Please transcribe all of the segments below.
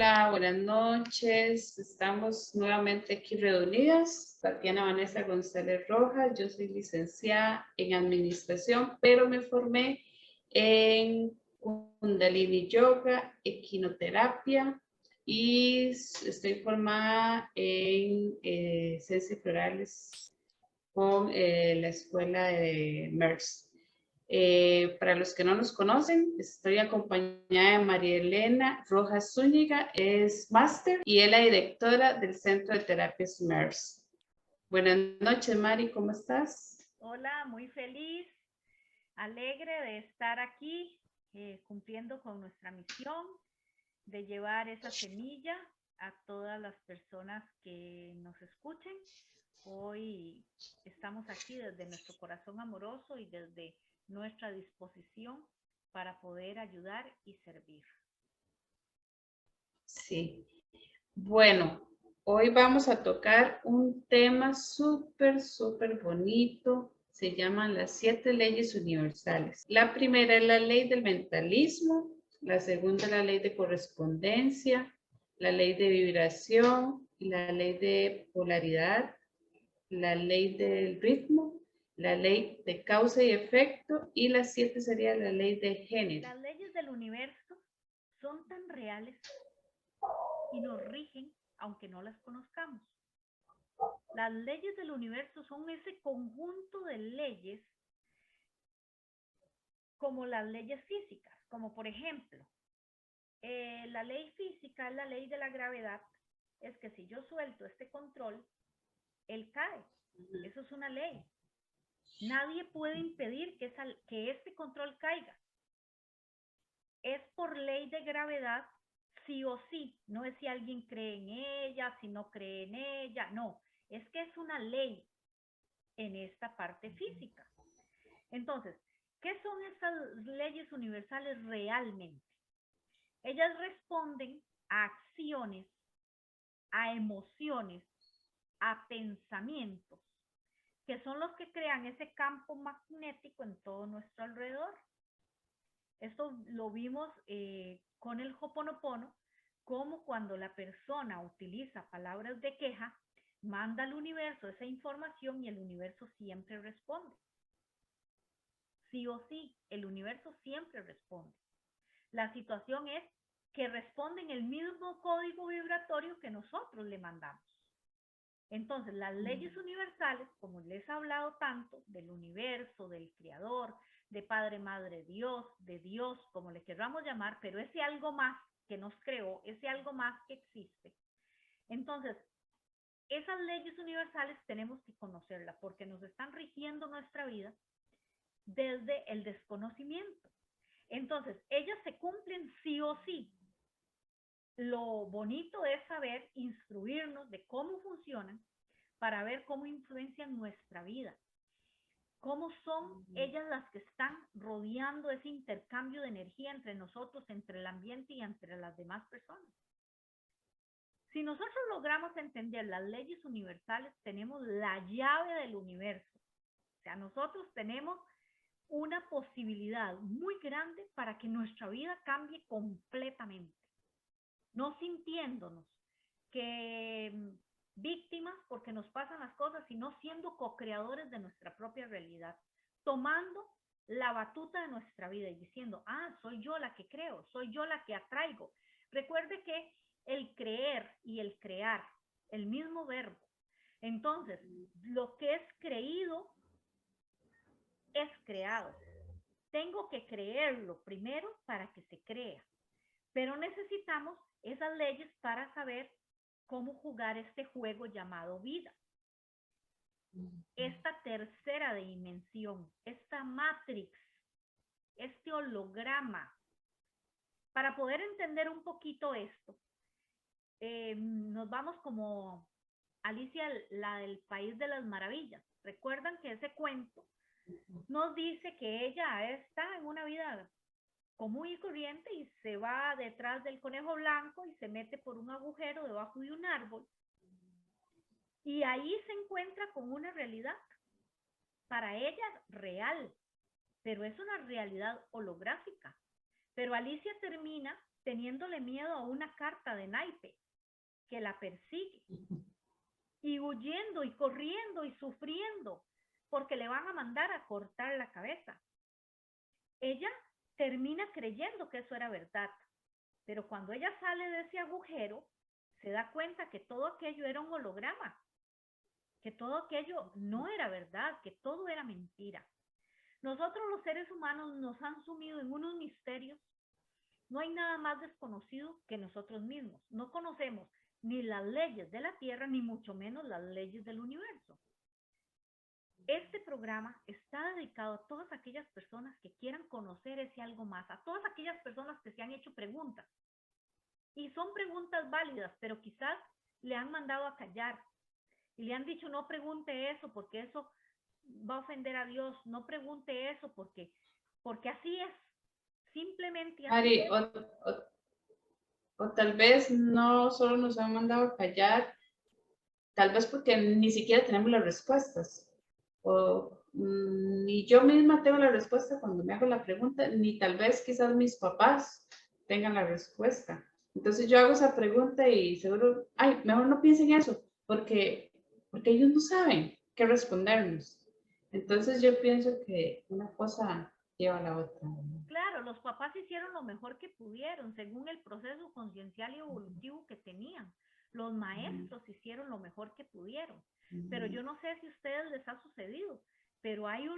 Hola, buenas noches. Estamos nuevamente aquí reunidas. Tatiana Vanessa González Rojas. Yo soy licenciada en Administración, pero me formé en Kundalini Yoga, Equinoterapia y estoy formada en Ciencias Florales con la escuela de MERS. Para los que no nos conocen, estoy acompañada de María Elena Rojas Zúñiga, es máster y es la directora del Centro de Terapias MERS. Buenas noches, Mari, ¿cómo estás? Hola, muy feliz, alegre de estar aquí cumpliendo con nuestra misión de llevar esa semilla a todas las personas que nos escuchen. Hoy estamos aquí desde nuestro corazón amoroso y desde nuestra disposición para poder ayudar y servir. Sí. Bueno, hoy vamos a tocar un tema súper bonito. Se llaman las 7 leyes universales. La primera es la ley del mentalismo, la segunda es la ley de correspondencia, la ley de vibración, la ley de polaridad, la ley del ritmo, la ley de causa y efecto y la 7 sería la ley de género. Las leyes del universo son tan reales y nos rigen aunque no las conozcamos. Las leyes del universo son ese conjunto de leyes como las leyes físicas, como por ejemplo, la ley física es la ley de la gravedad, es que si yo suelto este control, él cae. Eso es una ley. Nadie puede impedir que este control caiga. Es por ley de gravedad, sí o sí. No es si alguien cree en ella, si no cree en ella, no. Es que es una ley en esta parte física. Entonces, ¿qué son estas leyes universales realmente? Ellas responden a acciones, a emociones, a pensamientos, que son los que crean ese campo magnético en todo nuestro alrededor. Esto lo vimos con el Ho'oponopono, como cuando la persona utiliza palabras de queja, manda al universo esa información y el universo siempre responde. Sí o sí, el universo siempre responde. La situación es que responden el mismo código vibratorio que nosotros le mandamos. Entonces, las leyes universales, como les he hablado tanto, del universo, del creador, de Padre, Madre, Dios, de Dios, como le queramos llamar, pero ese algo más que nos creó, ese algo más que existe. Entonces, esas leyes universales tenemos que conocerlas porque nos están rigiendo nuestra vida desde el desconocimiento. Entonces, ellas se cumplen sí o sí. Lo bonito es saber instruirnos de cómo funcionan para ver cómo influencian nuestra vida. Cómo son ellas las que están rodeando ese intercambio de energía entre nosotros, entre el ambiente y entre las demás personas. Si nosotros logramos entender las leyes universales, tenemos la llave del universo. O sea, nosotros tenemos una posibilidad muy grande para que nuestra vida cambie completamente. No sintiéndonos que víctimas porque nos pasan las cosas, sino siendo co-creadores de nuestra propia realidad, tomando la batuta de nuestra vida y diciendo, soy yo la que creo, soy yo la que atraigo. Recuerde que el creer y el crear, el mismo verbo. Entonces, lo que es creído es creado. Tengo que creerlo primero para que se crea. Pero necesitamos esas leyes para saber cómo jugar este juego llamado vida. Esta tercera dimensión, esta matrix, este holograma. Para poder entender un poquito esto, nos vamos como Alicia, la del País de las Maravillas. Recuerdan que ese cuento nos dice que ella está en una vida común y corriente y se va detrás del conejo blanco y se mete por un agujero debajo de un árbol. Y ahí se encuentra con una realidad, para ella real, pero es una realidad holográfica, Pero Alicia termina teniéndole miedo a una carta de naipe que la persigue y huyendo y corriendo y sufriendo porque le van a mandar a cortar la cabeza. Ella termina creyendo que eso era verdad, pero cuando ella sale de ese agujero, se da cuenta que todo aquello era un holograma, que todo aquello no era verdad, que todo era mentira. Nosotros los seres humanos nos han sumido en unos misterios. No hay nada más desconocido que nosotros mismos. No conocemos ni las leyes de la Tierra, ni mucho menos las leyes del universo. Este programa está dedicado a todas aquellas personas que quieran conocer ese algo más, a todas aquellas personas que se han hecho preguntas. Y son preguntas válidas, pero quizás le han mandado a callar y le han dicho no pregunte eso porque eso va a ofender a Dios, no pregunte eso porque así es, simplemente así Ari, es. o tal vez no solo nos han mandado a callar, tal vez porque ni siquiera tenemos las respuestas. O ni yo misma tengo la respuesta cuando me hago la pregunta, ni tal vez quizás mis papás tengan la respuesta. Entonces yo hago esa pregunta y seguro, ay, mejor no piensen eso, porque ellos no saben qué respondernos. Entonces yo pienso que una cosa lleva a la otra. Claro, los papás hicieron lo mejor que pudieron según el proceso conciencial y evolutivo que tenían. Los maestros hicieron lo mejor que pudieron. Pero yo no sé si a ustedes les ha sucedido, pero hay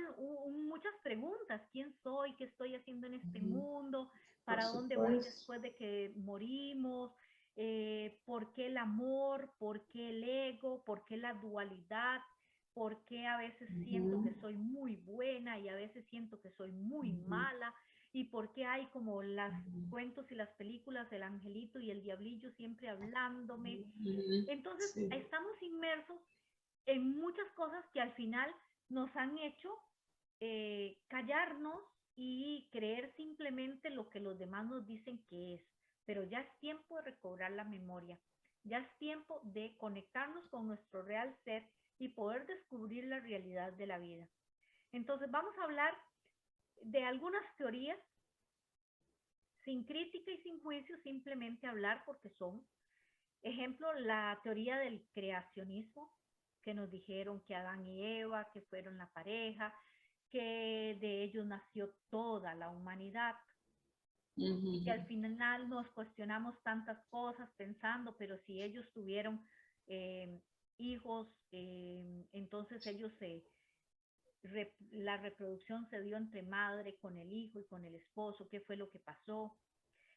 muchas preguntas. ¿Quién soy? ¿Qué estoy haciendo en este mundo? ¿Para dónde voy después de que morimos? ¿Por qué el amor? ¿Por qué el ego? ¿Por qué la dualidad? ¿Por qué a veces siento que soy muy buena y a veces siento que soy muy mala? ¿Y por qué hay como los cuentos y las películas del angelito y el diablillo siempre hablándome? Entonces, Sí. estamos inmersos en muchas cosas que al final nos han hecho callarnos y creer simplemente lo que los demás nos dicen que es. Pero ya es tiempo de recobrar la memoria. Ya es tiempo de conectarnos con nuestro real ser y poder descubrir la realidad de la vida. Entonces, vamos a hablar de algunas teorías sin crítica y sin juicio, simplemente hablar porque son. Ejemplo, la teoría del creacionismo, que nos dijeron que Adán y Eva, que fueron la pareja, que de ellos nació toda la humanidad. Y que al final nos cuestionamos tantas cosas pensando, pero si ellos tuvieron hijos, entonces ellos la reproducción se dio entre madre con el hijo y con el esposo, qué fue lo que pasó.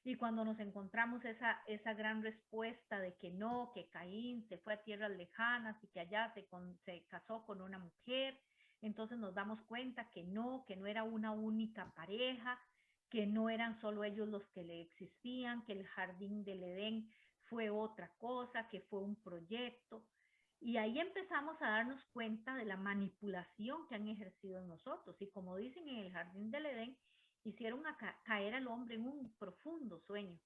Y cuando nos encontramos esa gran respuesta de que no, que Caín se fue a tierras lejanas y que allá se casó con una mujer, entonces nos damos cuenta que no era una única pareja, que no eran solo ellos los que le existían, que el jardín del Edén fue otra cosa, que fue un proyecto. Y ahí empezamos a darnos cuenta de la manipulación que han ejercido en nosotros. Y como dicen en el jardín del Edén, hicieron caer al hombre en un profundo sueño.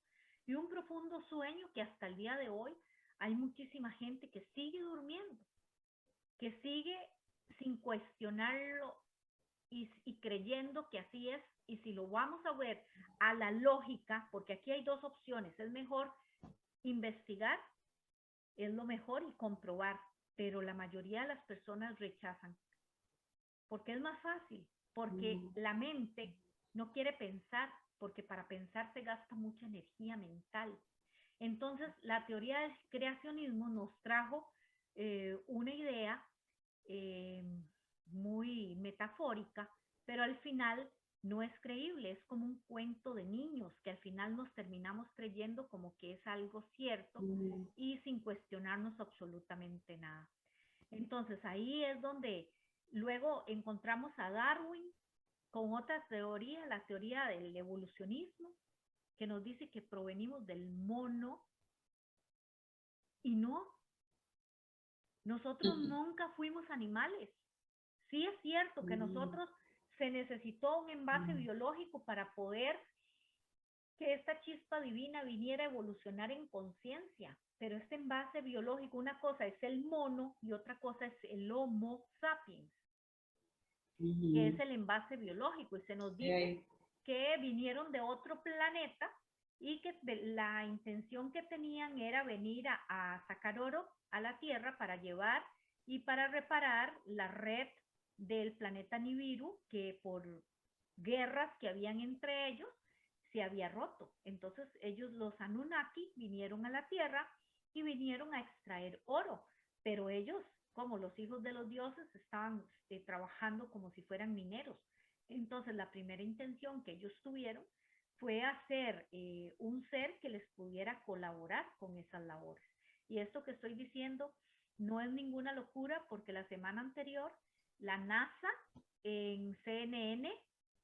Y un profundo sueño que hasta el día de hoy hay muchísima gente que sigue durmiendo, que sigue sin cuestionarlo y creyendo que así es. Y si lo vamos a ver a la lógica, porque aquí hay dos opciones, es mejor investigar, es lo mejor, y comprobar, pero la mayoría de las personas rechazan, porque es más fácil, porque la mente no quiere pensar, porque para pensar se gasta mucha energía mental. Entonces, la teoría del creacionismo nos trajo una idea muy metafórica, pero al final no es creíble, es como un cuento de niños que al final nos terminamos creyendo como que es algo cierto y sin cuestionarnos absolutamente nada. Entonces ahí es donde luego encontramos a Darwin con otra teoría, la teoría del evolucionismo, que nos dice que provenimos del mono y no, nosotros nunca fuimos animales. Sí es cierto que nosotros se necesitó un envase biológico para poder que esta chispa divina viniera a evolucionar en conciencia, pero este envase biológico, una cosa es el mono y otra cosa es el Homo sapiens, que es el envase biológico, y se nos dice que vinieron de otro planeta y que la intención que tenían era venir a sacar oro a la Tierra para llevar y para reparar la red del planeta Nibiru, que por guerras que habían entre ellos se había roto. Entonces ellos, los Anunnaki, vinieron a la Tierra y vinieron a extraer oro, pero ellos, como los hijos de los dioses, estaban trabajando como si fueran mineros. Entonces la primera intención que ellos tuvieron fue hacer un ser que les pudiera colaborar con esas labores. Y esto que estoy diciendo no es ninguna locura, porque la semana anterior la NASA en CNN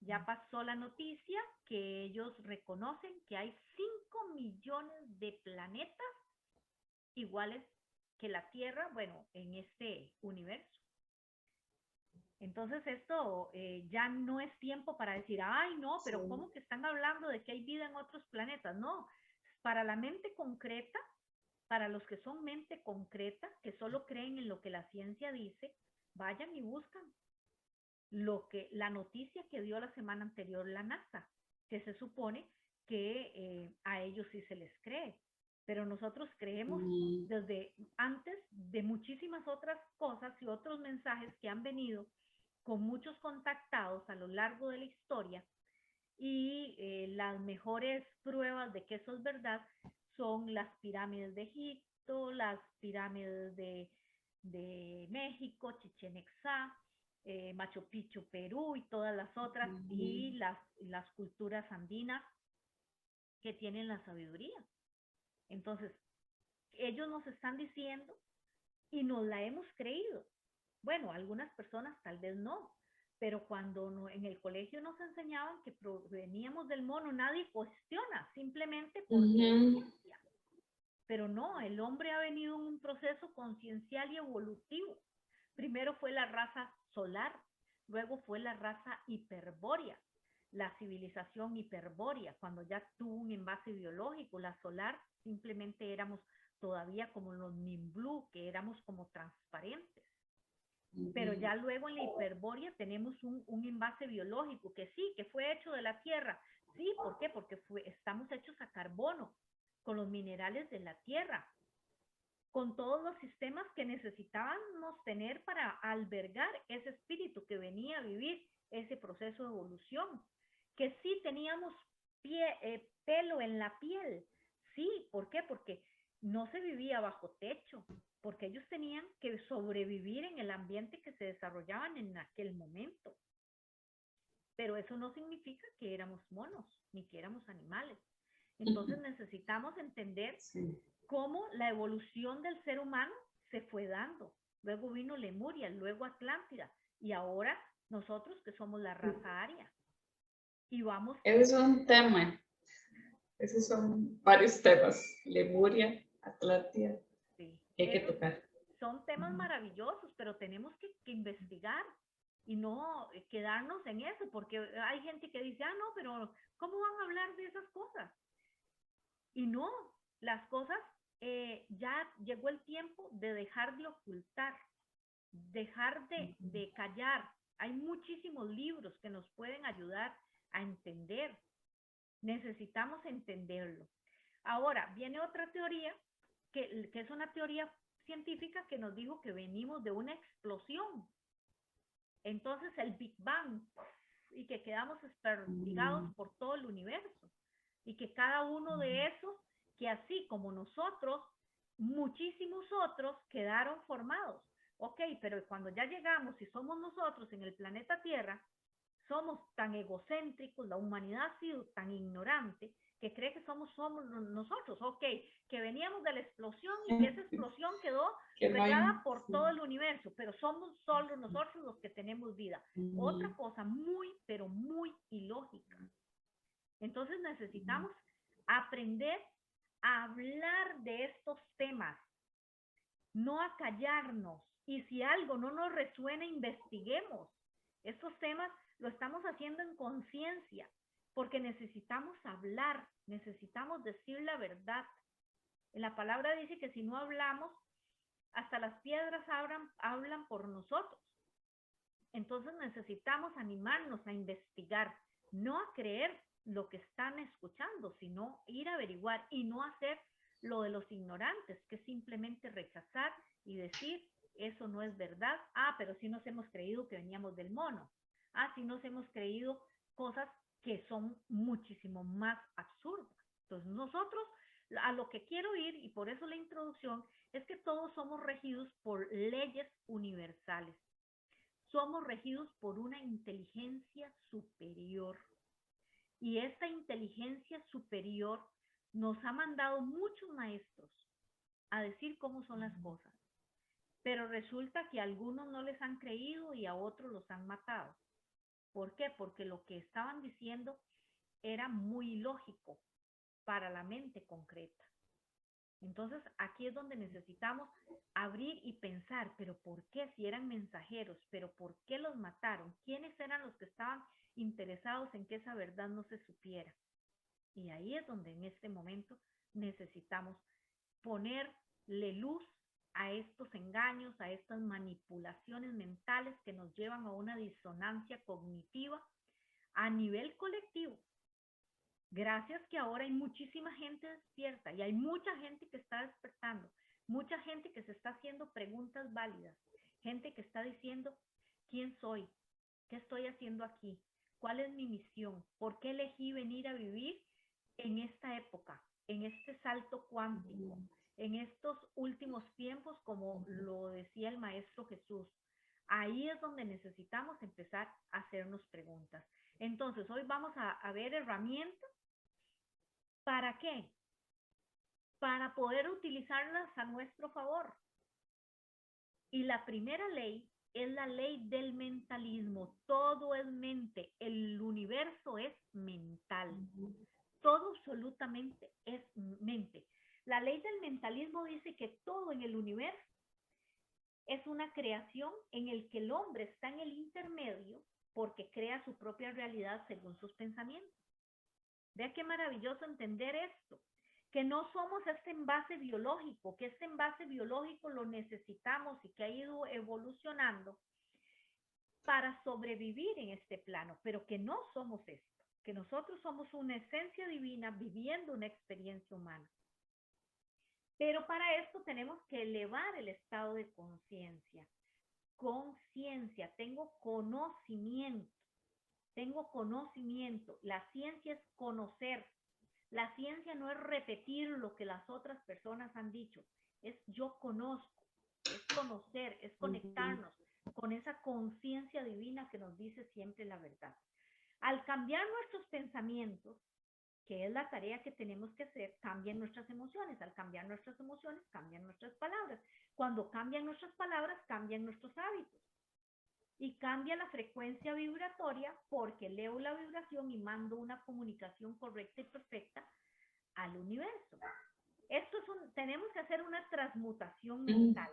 ya pasó la noticia que ellos reconocen que hay 5 millones de planetas iguales que la Tierra, bueno, en este universo. Entonces esto ya no es tiempo para decir, ay no, pero sí, ¿cómo que están hablando de que hay vida en otros planetas? No, para la mente concreta, para los que son mente concreta, que solo creen en lo que la ciencia dice, vayan y buscan la noticia que dio la semana anterior la NASA, que se supone que a ellos sí se les cree, pero nosotros creemos desde antes de muchísimas otras cosas y otros mensajes que han venido con muchos contactados a lo largo de la historia, y las mejores pruebas de que eso es verdad son las pirámides de Egipto, las pirámides de México, Chichén Itzá, Machu Picchu, Perú y todas las otras, y las culturas andinas que tienen la sabiduría. Entonces, ellos nos están diciendo y nos la hemos creído. Bueno, algunas personas tal vez no, pero cuando en el colegio nos enseñaban que proveníamos del mono, nadie cuestiona, simplemente porque es ciencia. Pero no, el hombre ha venido en un proceso conciencial y evolutivo. Primero fue la raza solar, luego fue la raza hiperbórea, la civilización hiperbórea, cuando ya tuvo un envase biológico. La solar simplemente éramos todavía como los Nimblú, que éramos como transparentes. Pero ya luego en la hiperbórea tenemos un envase biológico, que sí, que fue hecho de la Tierra. Sí, ¿por qué? Porque estamos hechos a carbono, con los minerales de la Tierra, con todos los sistemas que necesitábamos tener para albergar ese espíritu que venía a vivir ese proceso de evolución. Que sí teníamos pelo en la piel. Sí, ¿por qué? Porque no se vivía bajo techo, porque ellos tenían que sobrevivir en el ambiente que se desarrollaban en aquel momento. Pero eso no significa que éramos monos, ni que éramos animales. Entonces necesitamos entender cómo la evolución del ser humano se fue dando. Luego vino Lemuria, luego Atlántida, y ahora nosotros que somos la raza aria. Y vamos... Es un tema. Esos son varios temas. Lemuria, Atlántida. Sí. Hay que tocar. Son temas maravillosos, pero tenemos que investigar y no quedarnos en eso, porque hay gente que dice, ah, no, pero ¿cómo van a hablar de esas cosas? Y no, las cosas, ya llegó el tiempo de dejar de ocultar, dejar de callar. Hay muchísimos libros que nos pueden ayudar a entender. Necesitamos entenderlo. Ahora, viene otra teoría, que es una teoría científica que nos dijo que venimos de una explosión. Entonces el Big Bang, y que quedamos desperdigados por todo el universo. Y que cada uno de esos, que así como nosotros, muchísimos otros quedaron formados. Ok, pero cuando ya llegamos y somos nosotros en el planeta Tierra, somos tan egocéntricos, la humanidad ha sido tan ignorante que cree que somos nosotros. Ok, que veníamos de la explosión y que esa explosión quedó regada por todo el universo, pero somos solo nosotros los que tenemos vida. Otra cosa muy, pero muy ilógica. Entonces necesitamos aprender a hablar de estos temas, no a callarnos. Y si algo no nos resuena, investiguemos. Estos temas lo estamos haciendo en conciencia, porque necesitamos hablar, necesitamos decir la verdad. En la palabra dice que si no hablamos, hasta las piedras hablan por nosotros. Entonces necesitamos animarnos a investigar, no a creer lo que están escuchando, sino ir a averiguar y no hacer lo de los ignorantes, que es simplemente rechazar y decir, eso no es verdad. Ah, pero sí nos hemos creído que veníamos del mono. Ah, sí nos hemos creído cosas que son muchísimo más absurdas. Entonces nosotros, a lo que quiero ir, y por eso la introducción, es que todos somos regidos por leyes universales. Somos regidos por una inteligencia superior. Y esta inteligencia superior nos ha mandado muchos maestros a decir cómo son las cosas. Pero resulta que a algunos no les han creído y a otros los han matado. ¿Por qué? Porque lo que estaban diciendo era muy lógico para la mente concreta. Entonces, aquí es donde necesitamos abrir y pensar, pero ¿por qué si eran mensajeros? ¿Pero por qué los mataron? ¿Quiénes eran los que estaban interesados en que esa verdad no se supiera? Y ahí es donde en este momento necesitamos ponerle luz a estos engaños, a estas manipulaciones mentales que nos llevan a una disonancia cognitiva a nivel colectivo. Gracias que ahora hay muchísima gente despierta y hay mucha gente que está despertando, mucha gente que se está haciendo preguntas válidas, gente que está diciendo, ¿quién soy? ¿Qué estoy haciendo aquí? ¿Cuál es mi misión? ¿Por qué elegí venir a vivir en esta época, en este salto cuántico, en estos últimos tiempos, como lo decía el Maestro Jesús? Ahí es donde necesitamos empezar a hacernos preguntas. Entonces, hoy vamos a ver herramientas. ¿Para qué? Para poder utilizarlas a nuestro favor. Y la primera ley es la ley del mentalismo. Todo es mente. El universo es mental. Todo absolutamente es mente. La ley del mentalismo dice que todo en el universo es una creación en el que el hombre está en el intermedio porque crea su propia realidad según sus pensamientos. Vea qué maravilloso entender esto, que no somos este envase biológico, que este envase biológico lo necesitamos y que ha ido evolucionando para sobrevivir en este plano, pero que no somos esto, que nosotros somos una esencia divina viviendo una experiencia humana. Pero para esto tenemos que elevar el estado de conciencia. Conciencia, tengo conocimiento. Tengo conocimiento. La ciencia es conocer. La ciencia no es repetir lo que las otras personas han dicho. Es yo conozco. Es conocer, es conectarnos con esa conciencia divina que nos dice siempre la verdad. Al cambiar nuestros pensamientos, que es la tarea que tenemos que hacer, cambian nuestras emociones. Al cambiar nuestras emociones, cambian nuestras palabras. Cuando cambian nuestras palabras, cambian nuestros hábitos. Y cambia la frecuencia vibratoria porque leo la vibración y mando una comunicación correcta y perfecta al universo. Tenemos que hacer una transmutación mental.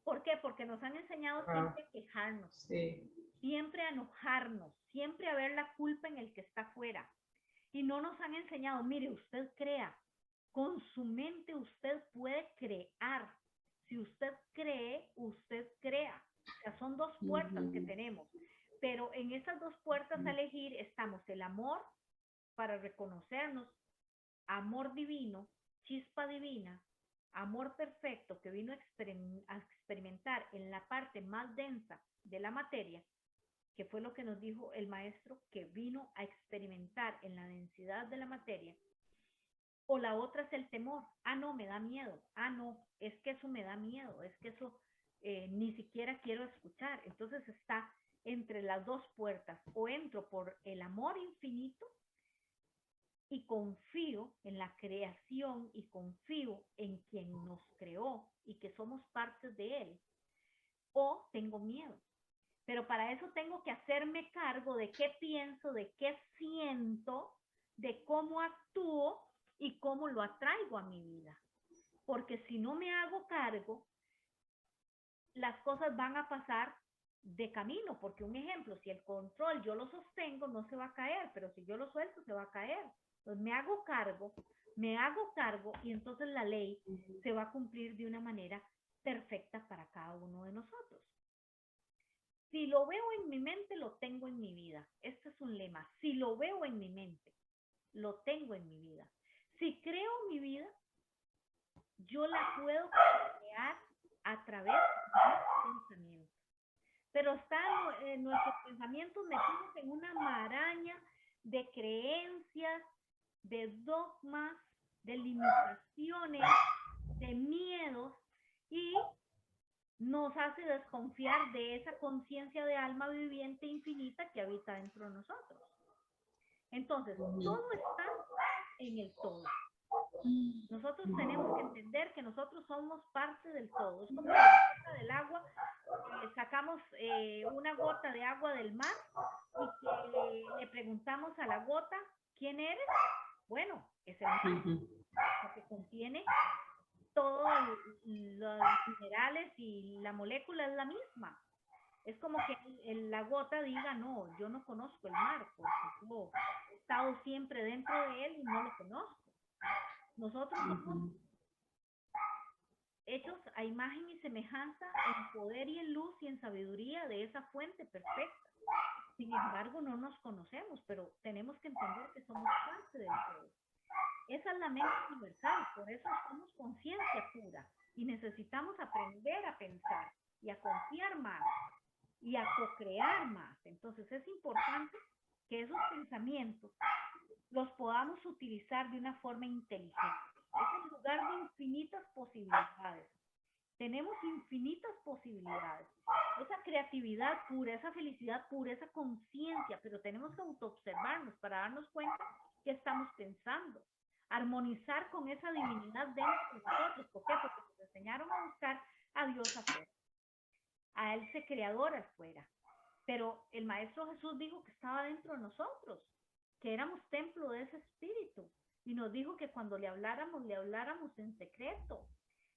¿Por qué? Porque nos han enseñado siempre a quejarnos, siempre a enojarnos, siempre a ver la culpa en el que está afuera. Y no nos han enseñado, mire, usted crea, con su mente usted puede crear. Si usted cree, usted crea. O sea, son dos puertas que tenemos. Pero en esas dos puertas a elegir estamos el amor para reconocernos, amor divino, chispa divina, amor perfecto que vino a experimentar en la parte más densa de la materia, que fue lo que nos dijo el maestro, que vino a experimentar en la densidad de la materia. O la otra es el temor. Ah, no, me da miedo. Ah, no, es que eso me da miedo. Es que eso ni siquiera quiero escuchar. Entonces está entre las dos puertas. O entro por el amor infinito y confío en la creación y confío en quien nos creó y que somos partes de él. O tengo miedo. Pero para eso tengo que hacerme cargo de qué pienso, de qué siento, de cómo actúo y cómo lo atraigo a mi vida. Porque si no me hago cargo, las cosas van a pasar de camino. Porque un ejemplo, si el control yo lo sostengo, no se va a caer, pero si yo lo suelto, se va a caer. Entonces me hago cargo y entonces la ley se va a cumplir de una manera perfecta para cada uno de nosotros. Si lo veo en mi mente, lo tengo en mi vida. Este es un lema. Si lo veo en mi mente, lo tengo en mi vida. Si creo en mi vida, yo la puedo crear a través de mis pensamientos. Pero están nuestros pensamientos metidos en una maraña de creencias, de dogmas, de limitaciones, de miedos, y nos hace desconfiar de esa conciencia de alma viviente infinita que habita dentro de nosotros. Entonces, todo está en el todo. Nosotros tenemos que entender que nosotros somos parte del todo. Es como la gota del agua, sacamos una gota de agua del mar y que le preguntamos a la gota, ¿quién eres? Bueno, es el mar, porque contiene todos los minerales y la molécula es la misma. Es como que la gota diga, no, yo no conozco el mar, porque yo he estado siempre dentro de él y no lo conozco. Nosotros somos hechos a imagen y semejanza en poder y en luz y en sabiduría de esa fuente perfecta. Sin embargo, no nos conocemos, pero tenemos que entender que somos parte del todo. Esa es la mente universal, por eso somos conciencia pura y necesitamos aprender a pensar y a confiar más y a co-crear más. Entonces es importante que esos pensamientos los podamos utilizar de una forma inteligente. Es el lugar de infinitas posibilidades. Tenemos infinitas posibilidades. Esa creatividad pura, esa felicidad pura, esa conciencia, pero tenemos que autoobservarnos para darnos cuenta que estamos pensando. Armonizar con esa divinidad dentro de nosotros. ¿Por qué? Porque nos enseñaron a buscar a Dios afuera, a ese creador afuera. Pero el Maestro Jesús dijo que estaba dentro de nosotros, que éramos templo de ese espíritu. Y nos dijo que cuando le habláramos en secreto.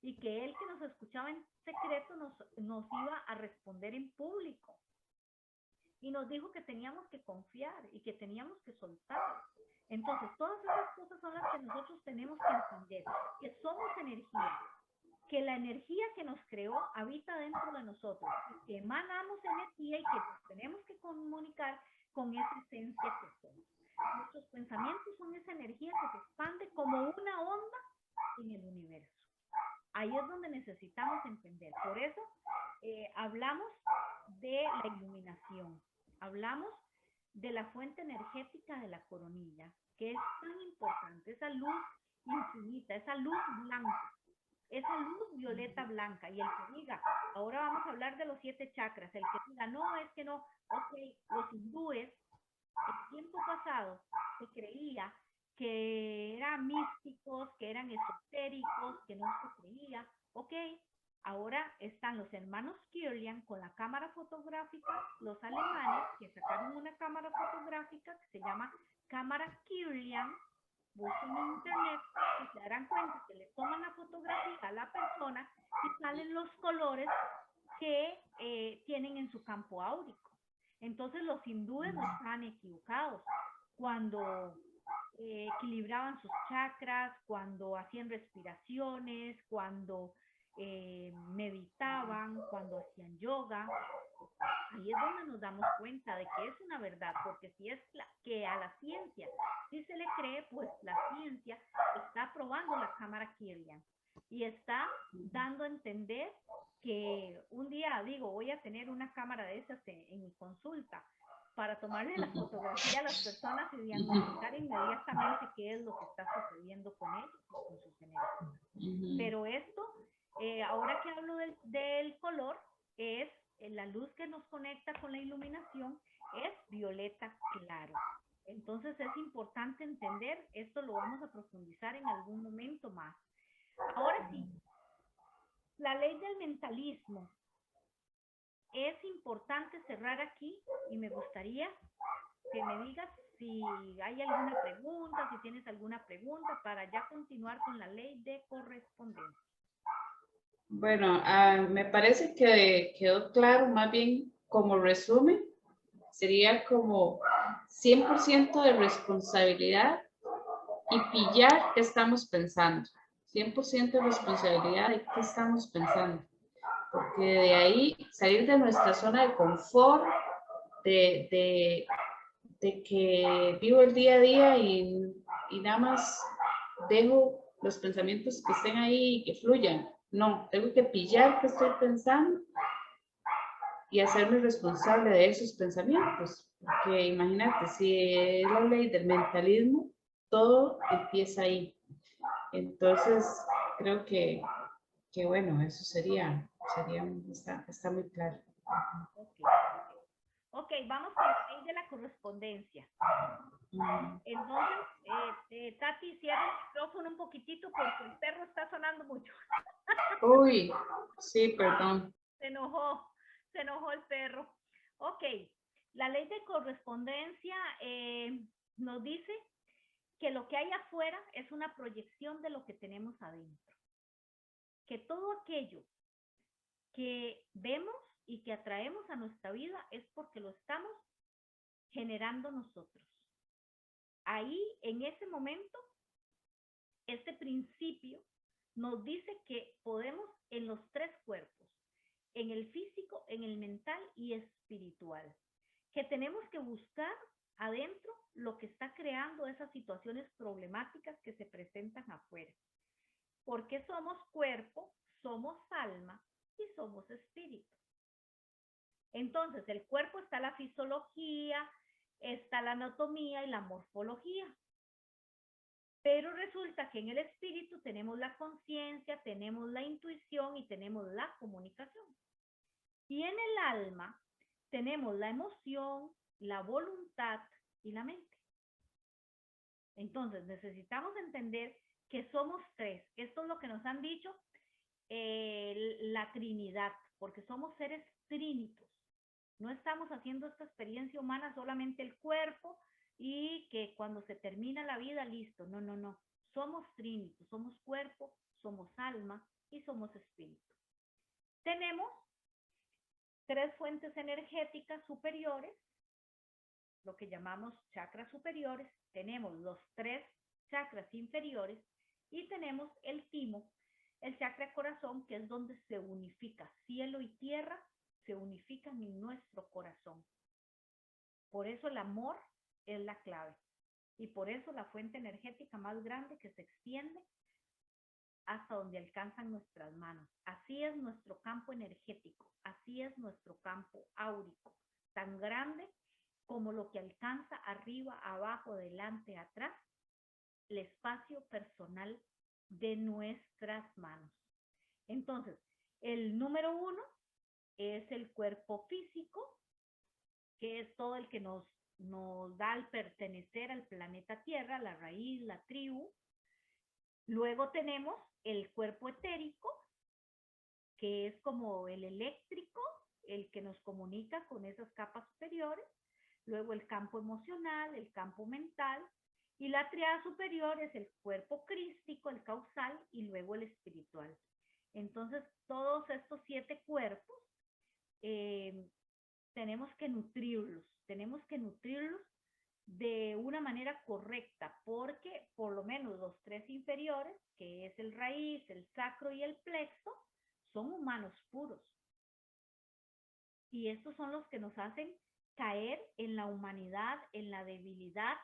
Y que él que nos escuchaba en secreto nos iba a responder en público. Y nos dijo que teníamos que confiar y que teníamos que soltar. Entonces, todas esas cosas son las que nosotros tenemos que entender. Que somos energía. Que la energía que nos creó habita dentro de nosotros. Y que emanamos energía y que nos tenemos que comunicar con esa esencia que somos. Nuestros pensamientos son esa energía que se expande como una onda en el universo. Ahí es donde necesitamos entender. Por eso hablamos de la iluminación. Hablamos de la fuente energética de la coronilla, que es tan importante. Esa luz infinita, esa luz blanca, esa luz violeta blanca. Y el que diga, ahora vamos a hablar de los 7 chakras. El que diga, no, es que no. Ok, los hindúes, el tiempo pasado, se creía que eran místicos, que eran esotéricos, que no se creía. Ok, ahora están los hermanos Kirlian con la cámara fotográfica, los alemanes que sacaron una cámara fotográfica que se llama cámara Kirlian. Busquen en internet y se darán cuenta que le toman la fotografía a la persona y salen los colores que tienen en su campo áurico. Entonces los hindúes no estaban equivocados cuando equilibraban sus chakras, cuando hacían respiraciones, cuando meditaban, cuando hacían yoga. Ahí es donde nos damos cuenta de que es una verdad, porque si es que a la ciencia si se le cree, pues la ciencia está probando la cámara Kirlian y está dando a entender que un día, voy a tener una cámara de esas en mi consulta para tomarle la fotografía a las personas y diagnosticar inmediatamente qué es lo que está sucediendo con ellos y con sus energías. Pero esto, ahora que hablo del color, es la luz que nos conecta con la iluminación, es violeta claro. Entonces es importante entender, esto lo vamos a profundizar en algún momento más. Ahora sí, la ley del mentalismo. Es importante cerrar aquí y me gustaría que me digas si hay alguna pregunta, si tienes alguna pregunta para ya continuar con la ley de correspondencia. Bueno, me parece que quedó claro, más bien como resumen, sería como 100% de responsabilidad y pillar qué estamos pensando. 100% de responsabilidad de qué estamos pensando. porque de ahí salir de nuestra zona de confort, de que vivo el día a día y nada más dejo los pensamientos que estén ahí y que fluyan. No, tengo que pillar qué estoy pensando y hacerme responsable de esos pensamientos. Porque imagínate, si es la ley del mentalismo, todo empieza ahí. Entonces, creo que bueno, eso sería está muy claro. Ok, ok, vamos con la ley de la correspondencia. Entonces, Tati, cierra el micrófono un poquitito porque el perro está sonando mucho. Uy, sí, perdón. Se enojó el perro. Ok, la ley de correspondencia nos dice que lo que hay afuera es una proyección de lo que tenemos adentro. Que todo aquello que vemos y que atraemos a nuestra vida es porque lo estamos generando nosotros. Ahí, en ese momento, este principio nos dice que podemos en los tres cuerpos, en el físico, en el mental y espiritual, que tenemos que buscar adentro lo que está creando esas situaciones problemáticas que se presentan afuera. Porque somos cuerpo, somos alma y somos espíritu. Entonces, el cuerpo está la fisiología, está la anatomía y la morfología. Pero resulta que en el espíritu tenemos la conciencia, tenemos la intuición y tenemos la comunicación. Y en el alma tenemos la emoción, la voluntad y la mente. Entonces necesitamos entender que somos tres. Esto es lo que nos han dicho la Trinidad, porque somos seres trínitos. No estamos haciendo esta experiencia humana solamente el cuerpo y que cuando se termina la vida, listo. No, no, no. Somos trínitos, somos cuerpo, somos alma y somos espíritu. Tenemos tres fuentes energéticas superiores, lo que llamamos chakras superiores. Tenemos los tres chakras inferiores y tenemos el timo, el chakra corazón, que es donde se unifica cielo y tierra, se unifican en nuestro corazón. Por eso el amor es la clave y por eso la fuente energética más grande que se extiende hasta donde alcanzan nuestras manos. Así es nuestro campo energético, así es nuestro campo áurico, tan grande como lo que alcanza arriba, abajo, delante, atrás, el espacio personal de nuestras manos. Entonces, el número 1 es el cuerpo físico, que es todo el que nos da al pertenecer al planeta Tierra, la raíz, la tribu. Luego tenemos el cuerpo etérico, que es como el eléctrico, el que nos comunica con esas capas superiores. Luego el campo emocional, el campo mental. Y la triada superior es el cuerpo crístico, el causal, y luego el espiritual. Entonces, todos estos 7 cuerpos tenemos que nutrirlos de una manera correcta, porque por lo menos los 3 inferiores, que es el raíz, el sacro y el plexo, son humanos puros. Y estos son los que nos hacen caer en la humanidad, en la debilidad,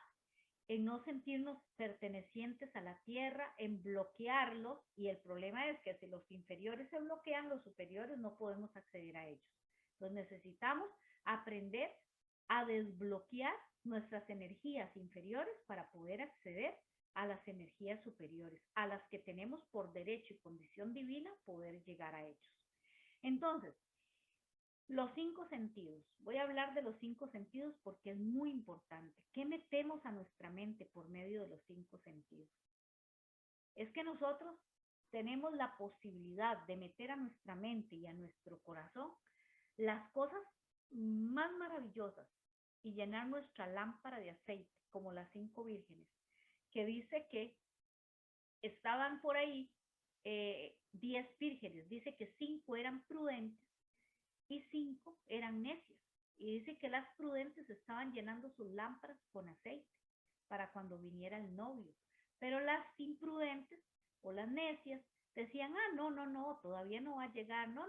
en no sentirnos pertenecientes a la tierra, en bloquearlos. Y el problema es que si los inferiores se bloquean, los superiores no podemos acceder a ellos. Entonces necesitamos aprender a desbloquear nuestras energías inferiores para poder acceder a las energías superiores, a las que tenemos por derecho y condición divina poder llegar a ellos. Entonces, los 5 sentidos. Voy a hablar de los 5 sentidos porque es muy importante. ¿Qué metemos a nuestra mente por medio de los 5 sentidos? Es que nosotros tenemos la posibilidad de meter a nuestra mente y a nuestro corazón las cosas más maravillosas y llenar nuestra lámpara de aceite, como las 5 vírgenes, que dice que estaban por ahí 10 vírgenes. Dice que 5 eran prudentes y 5 eran necias. Y dice que las prudentes estaban llenando sus lámparas con aceite para cuando viniera el novio. Pero las imprudentes o las necias decían, no, todavía no va a llegar, no,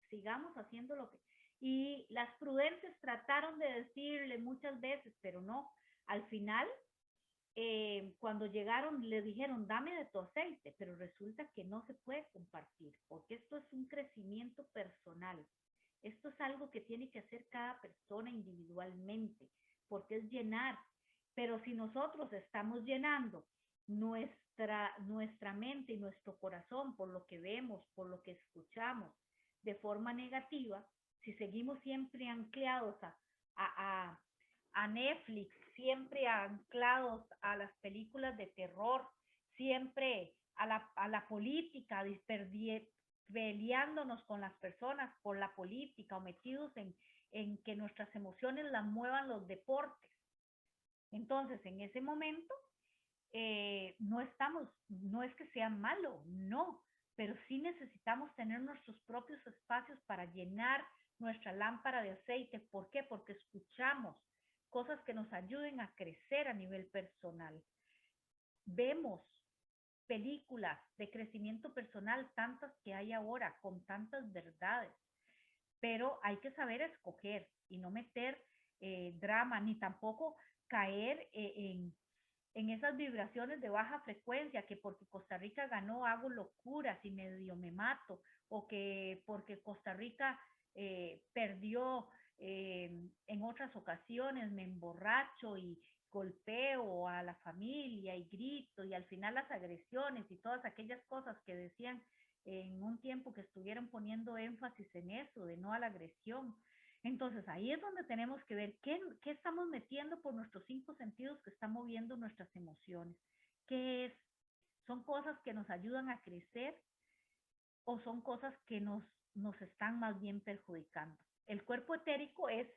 sigamos haciendo lo que... Y las prudentes trataron de decirle muchas veces, pero no, al final, cuando llegaron, le dijeron, dame de tu aceite, pero resulta que no se puede compartir, porque esto es un crecimiento personal. Esto es algo que tiene que hacer cada persona individualmente, porque es llenar. Pero si nosotros estamos llenando nuestra mente y nuestro corazón por lo que vemos, por lo que escuchamos de forma negativa, si seguimos siempre anclados a, a Netflix, siempre anclados a las películas de terror, siempre a la política, peleándonos con las personas por la política o metidos en que nuestras emociones las muevan los deportes. Entonces, en ese momento, no es que sea malo, no, pero sí necesitamos tener nuestros propios espacios para llenar nuestra lámpara de aceite. ¿Por qué? Porque escuchamos cosas que nos ayuden a crecer a nivel personal. Vemos películas de crecimiento personal, tantas que hay ahora, con tantas verdades, pero hay que saber escoger y no meter drama, ni tampoco caer en esas vibraciones de baja frecuencia, que porque Costa Rica ganó hago locuras y medio me mato, o que porque Costa Rica perdió en otras ocasiones me emborracho y golpeo a la familia y grito, y al final las agresiones y todas aquellas cosas que decían en un tiempo, que estuvieron poniendo énfasis en eso, de no a la agresión. Entonces ahí es donde tenemos que ver qué estamos metiendo por nuestros 5 sentidos que están moviendo nuestras emociones. ¿Qué es? ¿Son cosas que nos ayudan a crecer o son cosas que nos están más bien perjudicando? El cuerpo etérico es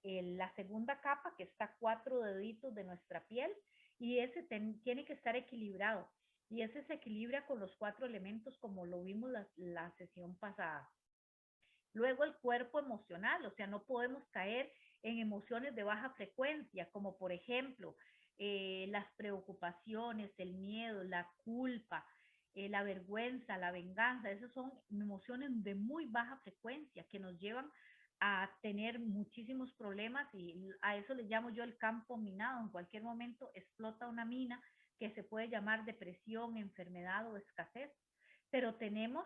la segunda capa, que está a 4 deditos de nuestra piel, y ese tiene que estar equilibrado. Y ese se equilibra con los 4 elementos, como lo vimos la sesión pasada. Luego el cuerpo emocional, o sea, no podemos caer en emociones de baja frecuencia, como por ejemplo las preocupaciones, el miedo, la culpa, la vergüenza, la venganza. Esas son emociones de muy baja frecuencia que nos llevan a tener muchísimos problemas, y a eso le llamo yo el campo minado. En cualquier momento explota una mina que se puede llamar depresión, enfermedad o escasez. Pero tenemos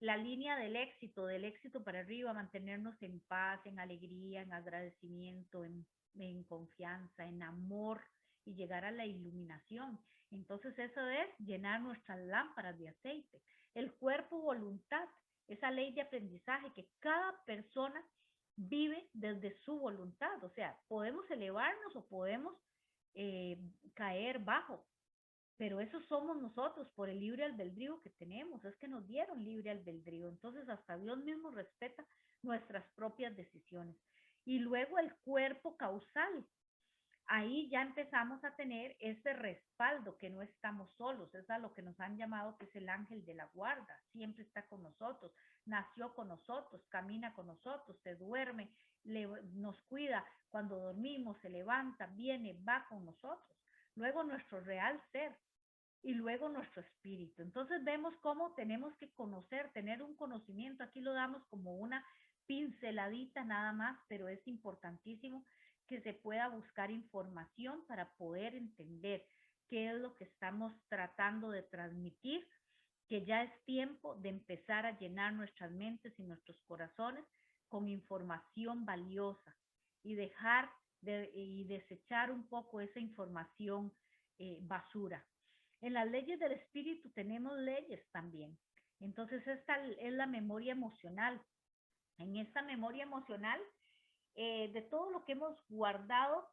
la línea del éxito para arriba, mantenernos en paz, en alegría, en agradecimiento, en confianza, en amor, y llegar a la iluminación. Entonces eso es llenar nuestras lámparas de aceite. El cuerpo voluntad, esa ley de aprendizaje que cada persona vive desde su voluntad. O sea, podemos elevarnos o podemos caer bajo, pero eso somos nosotros por el libre albedrío que tenemos. Es que nos dieron libre albedrío. Entonces hasta Dios mismo respeta nuestras propias decisiones. Y luego el cuerpo causal. Ahí ya empezamos a tener ese respaldo, que no estamos solos. Es a lo que nos han llamado que es el ángel de la guarda. Siempre está con nosotros, nació con nosotros, camina con nosotros, se duerme, nos cuida cuando dormimos, se levanta, viene, va con nosotros. Luego nuestro real ser, y luego nuestro espíritu. Entonces vemos cómo tenemos que conocer, tener un conocimiento. Aquí lo damos como una pinceladita nada más, pero es importantísimo que se pueda buscar información para poder entender qué es lo que estamos tratando de transmitir, que ya es tiempo de empezar a llenar nuestras mentes y nuestros corazones con información valiosa, y dejar y desechar un poco esa información basura. En las leyes del espíritu tenemos leyes también. Entonces esta es la memoria emocional. En esta memoria emocional, de todo lo que hemos guardado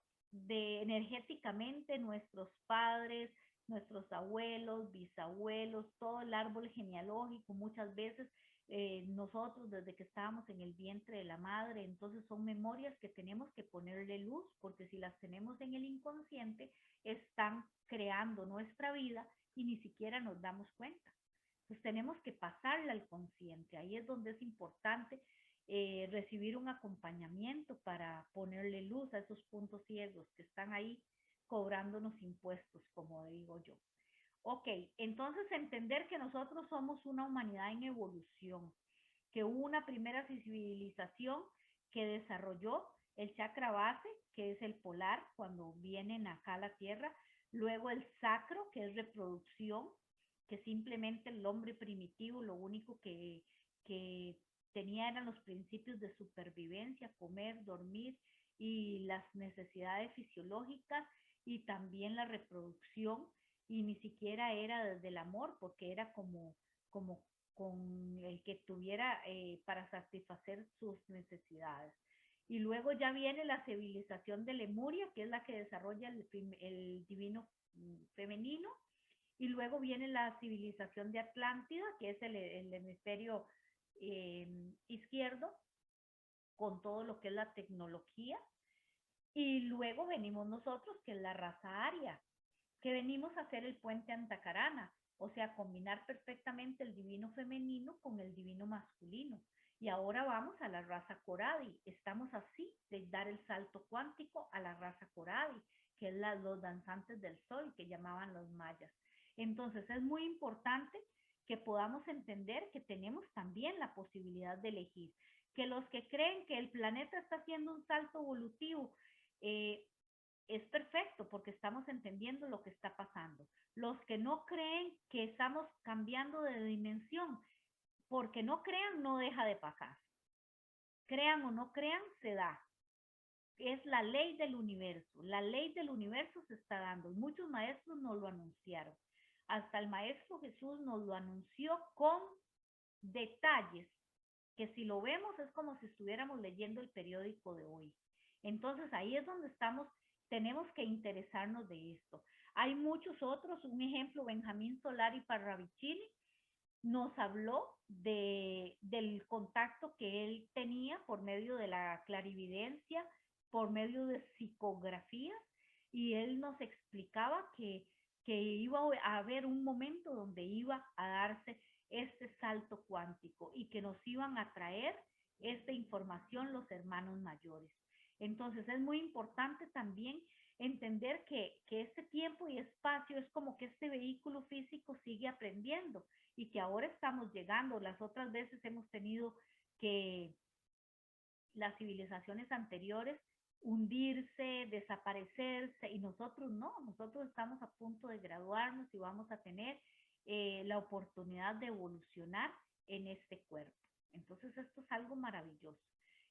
energéticamente, nuestros padres, nuestros abuelos, bisabuelos, todo el árbol genealógico, muchas veces nosotros desde que estábamos en el vientre de la madre. Entonces son memorias que tenemos que ponerle luz, porque si las tenemos en el inconsciente, están creando nuestra vida y ni siquiera nos damos cuenta. Pues tenemos que pasarla al consciente. Ahí es donde es importante recibir un acompañamiento para ponerle luz a esos puntos ciegos que están ahí cobrándonos impuestos, como digo yo. Ok, entonces entender que nosotros somos una humanidad en evolución, que hubo una primera civilización que desarrolló el chakra base, que es el polar, cuando vienen acá a la Tierra, luego el sacro, que es reproducción, que simplemente el hombre primitivo lo único que tenía eran los principios de supervivencia, comer, dormir y las necesidades fisiológicas y también la reproducción, y ni siquiera era desde el amor, porque era como con el que tuviera para satisfacer sus necesidades. Y luego ya viene la civilización de Lemuria, que es la que desarrolla el divino femenino, y luego viene la civilización de Atlántida, que es el hemisferio izquierdo, con todo lo que es la tecnología, y luego venimos nosotros, que es la raza aria, que venimos a hacer el puente Antacarana, o sea, combinar perfectamente el divino femenino con el divino masculino. Y ahora vamos a la raza Coradi. Estamos así de dar el salto cuántico a la raza Coradi, que es los danzantes del sol, que llamaban los mayas. Entonces es muy importante que podamos entender que tenemos también la posibilidad de elegir, que los que creen que el planeta está haciendo un salto evolutivo, es perfecto porque estamos entendiendo lo que está pasando. Los que no creen que estamos cambiando de dimensión, porque no crean, no deja de pasar. Crean o no crean, se da. Es la ley del universo. La ley del universo se está dando. Muchos maestros nos lo anunciaron. Hasta el maestro Jesús nos lo anunció con detalles que si lo vemos es como si estuviéramos leyendo el periódico de hoy. Entonces ahí es donde estamos, tenemos que interesarnos de esto. Hay muchos otros, un ejemplo, Benjamín Solari Parravicini nos habló del contacto que él tenía por medio de la clarividencia, por medio de psicografías, y él nos explicaba que iba a haber un momento donde iba a darse este salto cuántico y que nos iban a traer esta información los hermanos mayores. Entonces es muy importante también entender que este tiempo y espacio es como que este vehículo físico sigue aprendiendo y que ahora estamos llegando. Las otras veces hemos tenido que las civilizaciones anteriores hundirse, desaparecerse, y nosotros no, nosotros estamos a punto de graduarnos y vamos a tener la oportunidad de evolucionar en este cuerpo. Entonces esto es algo maravilloso.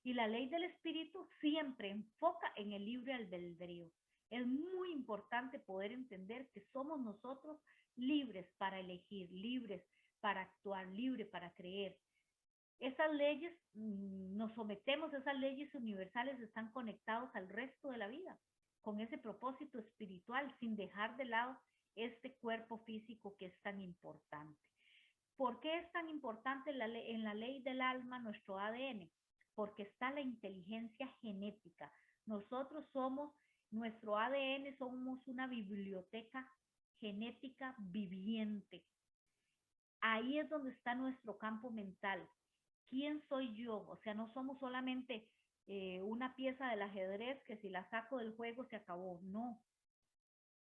Y la ley del espíritu siempre enfoca en el libre albedrío. Es muy importante poder entender que somos nosotros libres para elegir, libres para actuar, libres para creer. Esas leyes, nos sometemos, esas leyes universales están conectados al resto de la vida, con ese propósito espiritual, sin dejar de lado este cuerpo físico que es tan importante. ¿Por qué es tan importante en la ley del alma nuestro ADN? Porque está la inteligencia genética. Nosotros somos, nuestro ADN somos una biblioteca genética viviente. Ahí es donde está nuestro campo mental. ¿Quién soy yo? O sea, no somos solamente una pieza del ajedrez que si la saco del juego se acabó. No.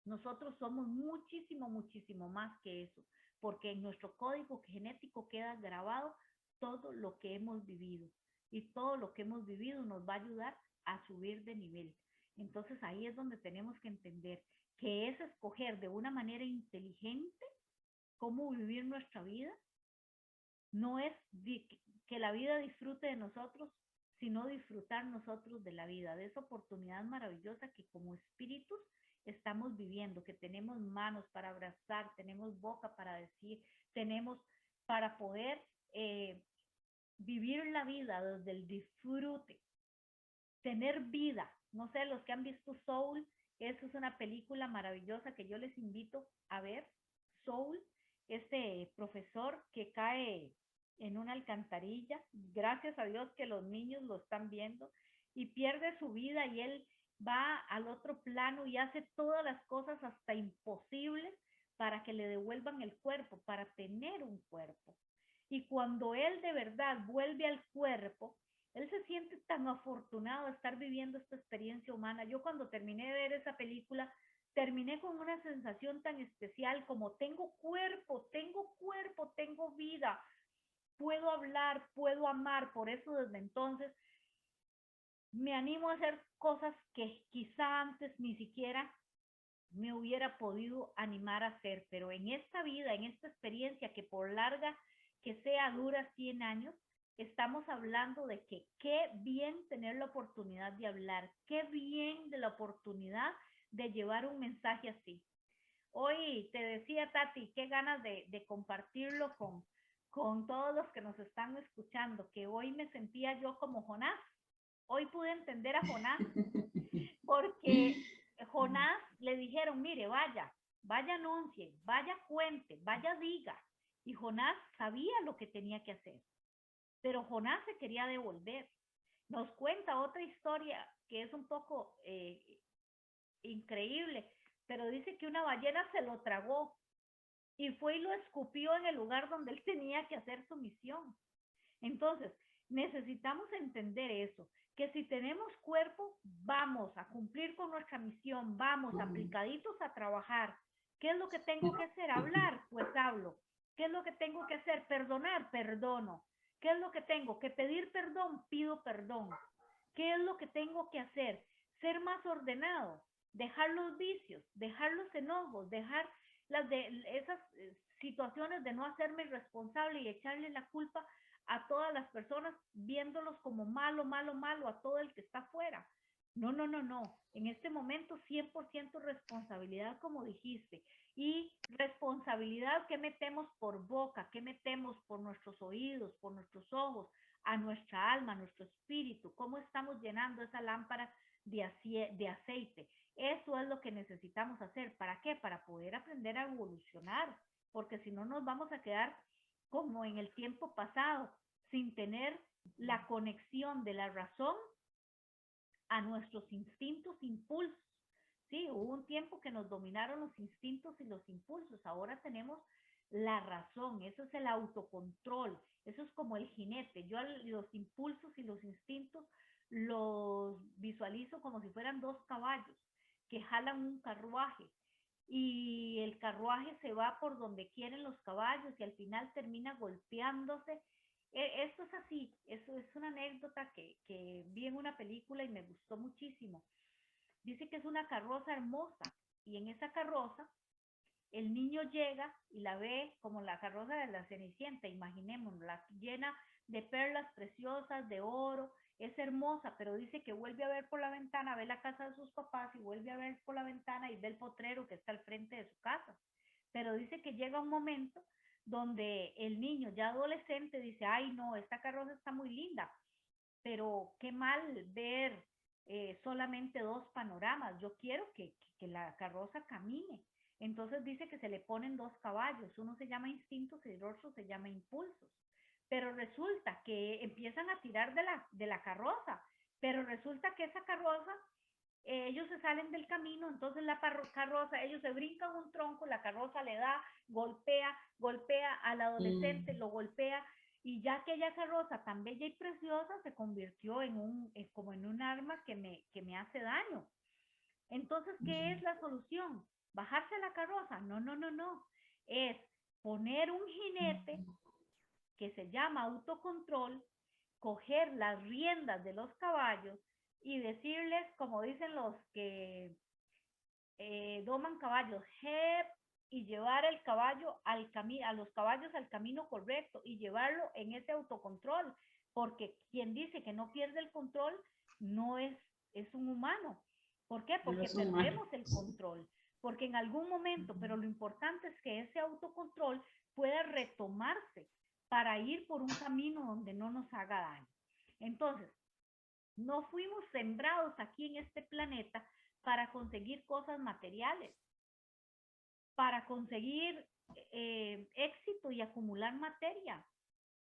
Nosotros somos muchísimo, muchísimo más que eso, porque en nuestro código genético queda grabado todo lo que hemos vivido. Y todo lo que hemos vivido nos va a ayudar a subir de nivel. Entonces ahí es donde tenemos que entender que es escoger de una manera inteligente cómo vivir nuestra vida. No es que la vida disfrute de nosotros, sino disfrutar nosotros de la vida, de esa oportunidad maravillosa que como espíritus estamos viviendo, que tenemos manos para abrazar, tenemos boca para decir, tenemos para poder vivir la vida desde el disfrute, tener vida. No sé, los que han visto Soul, esa es una película maravillosa que yo les invito a ver. Soul, este profesor que cae en una alcantarilla, gracias a Dios que los niños lo están viendo, y pierde su vida y él va al otro plano y hace todas las cosas hasta imposibles para que le devuelvan el cuerpo, para tener un cuerpo. Y cuando él de verdad vuelve al cuerpo, él se siente tan afortunado de estar viviendo esta experiencia humana. Yo cuando terminé de ver esa película terminé con una sensación tan especial como tengo cuerpo, tengo vida, puedo hablar, puedo amar. Por eso desde entonces me animo a hacer cosas que quizá antes ni siquiera me hubiera podido animar a hacer, pero en esta vida, en esta experiencia que por larga que sea dura 100 años, estamos hablando de que qué bien tener la oportunidad de hablar, qué bien de la oportunidad de llevar un mensaje así. Hoy te decía, Tati, qué ganas de compartirlo con todos los que nos están escuchando, que hoy me sentía yo como Jonás. Hoy pude entender a Jonás, porque Jonás le dijeron, mire, vaya anuncie, vaya cuente, vaya diga. Y Jonás sabía lo que tenía que hacer, pero Jonás se quería devolver. Nos cuenta otra historia que es un poco increíble, pero dice que una ballena se lo tragó y fue y lo escupió en el lugar donde él tenía que hacer su misión. Entonces, necesitamos entender eso, que si tenemos cuerpo, vamos a cumplir con nuestra misión, vamos aplicaditos a trabajar. ¿Qué es lo que tengo que hacer? Hablar, pues hablo. ¿Qué es lo que tengo que hacer? Perdonar, perdono. ¿Qué es lo que tengo que pedir perdón? Pido perdón. ¿Qué es lo que tengo que hacer? Ser más ordenado, dejar los vicios, dejar los enojos, dejar esas situaciones de no hacerme responsable y echarle la culpa a todas las personas, viéndolos como malo, a todo el que está afuera. No. En este momento 100% responsabilidad, como dijiste. Y responsabilidad, ¿qué metemos por boca? ¿Qué metemos por nuestros oídos, por nuestros ojos, a nuestra alma, a nuestro espíritu? ¿Cómo estamos llenando esa lámpara de aceite? Eso es lo que necesitamos hacer. ¿Para qué? Para poder aprender a evolucionar. Porque si no nos vamos a quedar como en el tiempo pasado, sin tener la conexión de la razón a nuestros instintos, impulsos. Sí, hubo un tiempo que nos dominaron los instintos y los impulsos. Ahora tenemos la razón. Eso es el autocontrol. Eso es como el jinete. Yo los impulsos y los instintos los visualizo como si fueran dos caballos que jalan un carruaje. Y el carruaje se va por donde quieren los caballos y al final termina golpeándose. Esto es así, eso es una anécdota que vi en una película y me gustó muchísimo. Dice que es una carroza hermosa y en esa carroza el niño llega y la ve como la carroza de la Cenicienta, imaginémonos, la llena de perlas preciosas, de oro, es hermosa, pero dice que vuelve a ver por la ventana, ve la casa de sus papás y vuelve a ver por la ventana y ve el potrero que está al frente de su casa. Pero dice que llega un momento donde el niño ya adolescente dice, ay no, esta carroza está muy linda, pero qué mal ver solamente dos panoramas, yo quiero que la carroza camine. Entonces dice que se le ponen dos caballos, uno se llama instintos y el otro se llama impulsos. Pero resulta que empiezan a tirar de la carroza, pero resulta que esa carroza, ellos se salen del camino, entonces la carroza, ellos se brincan un tronco, la carroza le da, golpea al adolescente, lo golpea, y ya aquella carroza tan bella y preciosa se convirtió como en un arma que me hace daño. Entonces, ¿qué es la solución? ¿Bajarse a la carroza? No. Es poner un jinete que se llama autocontrol, coger las riendas de los caballos y decirles, como dicen los que doman caballos, hep, y llevar el caballo a los caballos al camino correcto y llevarlo en ese autocontrol, porque quien dice que no pierde el control no es un humano. ¿Por qué? Porque perdemos el control, porque en algún momento, pero lo importante es que ese autocontrol pueda retomarse para ir por un camino donde no nos haga daño. Entonces, no fuimos sembrados aquí en este planeta para conseguir cosas materiales, para conseguir éxito y acumular materia.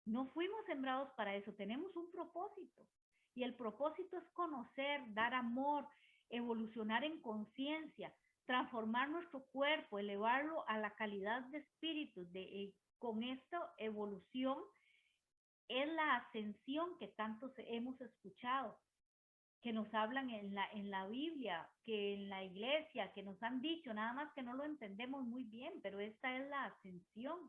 No fuimos sembrados para eso, tenemos un propósito. Y el propósito es conocer, dar amor, evolucionar en conciencia, transformar nuestro cuerpo, elevarlo a la calidad de espíritu. Con esta evolución es la ascensión que tanto hemos escuchado. que nos hablan en la Biblia, que en la iglesia, que nos han dicho, nada más que no lo entendemos muy bien, pero esta es la ascensión.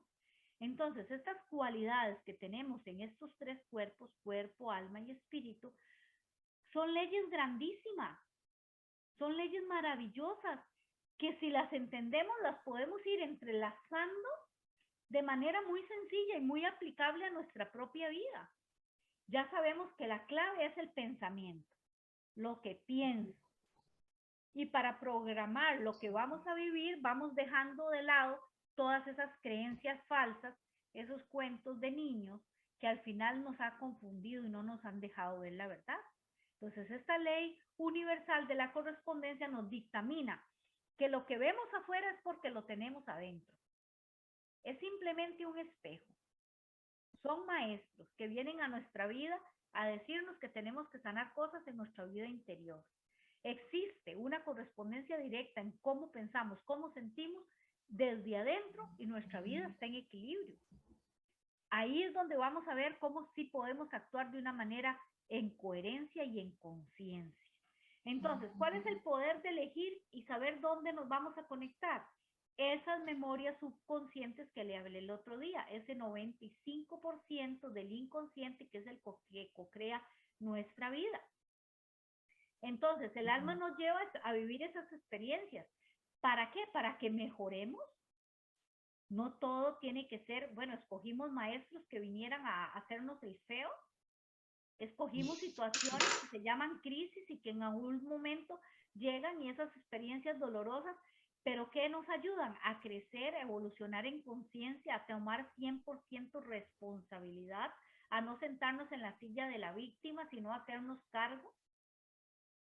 Entonces, estas cualidades que tenemos en estos tres cuerpos, cuerpo, alma y espíritu, son leyes grandísimas, son leyes maravillosas, que si las entendemos las podemos ir entrelazando de manera muy sencilla y muy aplicable a nuestra propia vida. Ya sabemos que la clave es el pensamiento, lo que pienso. Y para programar lo que vamos a vivir, vamos dejando de lado todas esas creencias falsas, esos cuentos de niños que al final nos ha confundido y no nos han dejado ver la verdad. Entonces, esta ley universal de la correspondencia nos dictamina que lo que vemos afuera es porque lo tenemos adentro. Es simplemente un espejo. Son maestros que vienen a nuestra vida a decirnos que tenemos que sanar cosas en nuestra vida interior. Existe una correspondencia directa en cómo pensamos, cómo sentimos desde adentro y nuestra vida está en equilibrio. Ahí es donde vamos a ver cómo sí podemos actuar de una manera en coherencia y en conciencia. Entonces, ¿cuál es el poder de elegir y saber dónde nos vamos a conectar? Esas memorias subconscientes que le hablé el otro día, ese 95% del inconsciente que es el que co-crea nuestra vida. Entonces, el alma nos lleva a vivir esas experiencias. ¿Para qué? Para que mejoremos. No todo tiene que ser, bueno, escogimos maestros que vinieran a hacernos el feo. Escogimos situaciones que se llaman crisis y que en algún momento llegan y esas experiencias dolorosas, pero que nos ayudan a crecer, a evolucionar en conciencia, a tomar 100% responsabilidad, a no sentarnos en la silla de la víctima, sino a hacernos cargo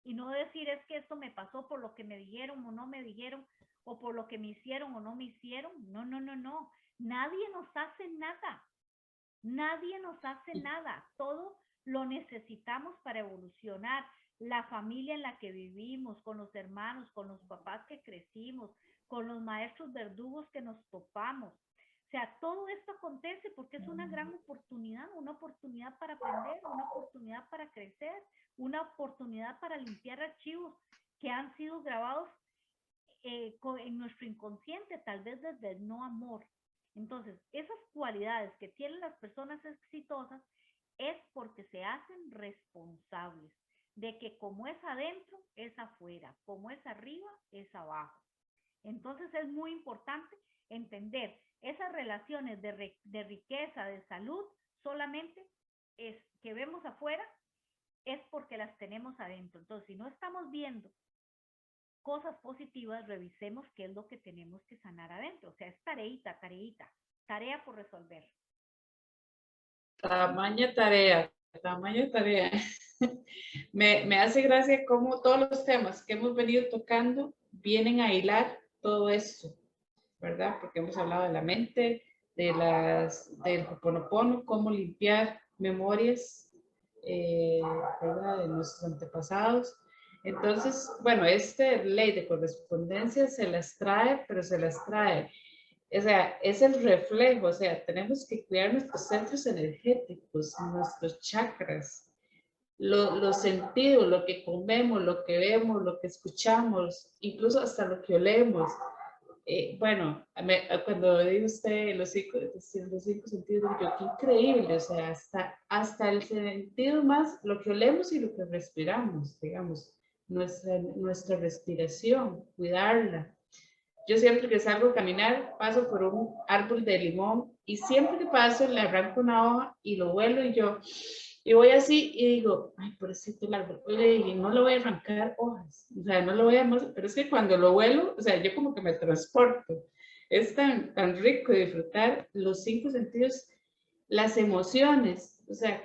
y no decir es que esto me pasó por lo que me dijeron o no me dijeron, o por lo que me hicieron o no me hicieron. No, no, no, no. Nadie nos hace nada. Nadie nos hace nada. Todo lo necesitamos para evolucionar. La familia en la que vivimos, con los hermanos, con los papás que crecimos, con los maestros verdugos que nos topamos. O sea, todo esto acontece porque es una gran oportunidad para aprender, una oportunidad para crecer, una oportunidad para limpiar archivos que han sido grabados en nuestro inconsciente, tal vez desde el no amor. Entonces, esas cualidades que tienen las personas exitosas es porque se hacen responsables de que como es adentro, es afuera, como es arriba, es abajo. Entonces es muy importante entender esas relaciones de riqueza, de salud, solamente es que vemos afuera, es porque las tenemos adentro. Entonces, si no estamos viendo cosas positivas, revisemos qué es lo que tenemos que sanar adentro. O sea, es tarea por resolver. Tamaña tarea. Me hace gracia cómo todos los temas que hemos venido tocando vienen a hilar todo esto, ¿verdad? Porque hemos hablado de la mente, del Ho'oponopono, cómo limpiar memorias, ¿verdad? De nuestros antepasados. Entonces, bueno, esta ley de correspondencia se las trae, pero se las trae. O sea, es el reflejo, o sea, tenemos que cuidar nuestros centros energéticos, nuestros chakras, los sentidos, lo que comemos, lo que vemos, lo que escuchamos, incluso hasta lo que olemos. Bueno, cuando dice usted los cinco sentidos, yo, qué increíble, o sea, hasta el sentido más, lo que olemos y lo que respiramos, digamos, nuestra respiración, cuidarla. Yo siempre que salgo a caminar, paso por un árbol de limón y siempre que paso le arranco una hoja y lo vuelo y voy así y digo, ay, pobrecito el árbol, y no le voy a arrancar hojas, o sea, no lo voy a, pero es que cuando lo vuelo, o sea, yo como que me transporto. Es tan rico disfrutar los cinco sentidos, las emociones, o sea,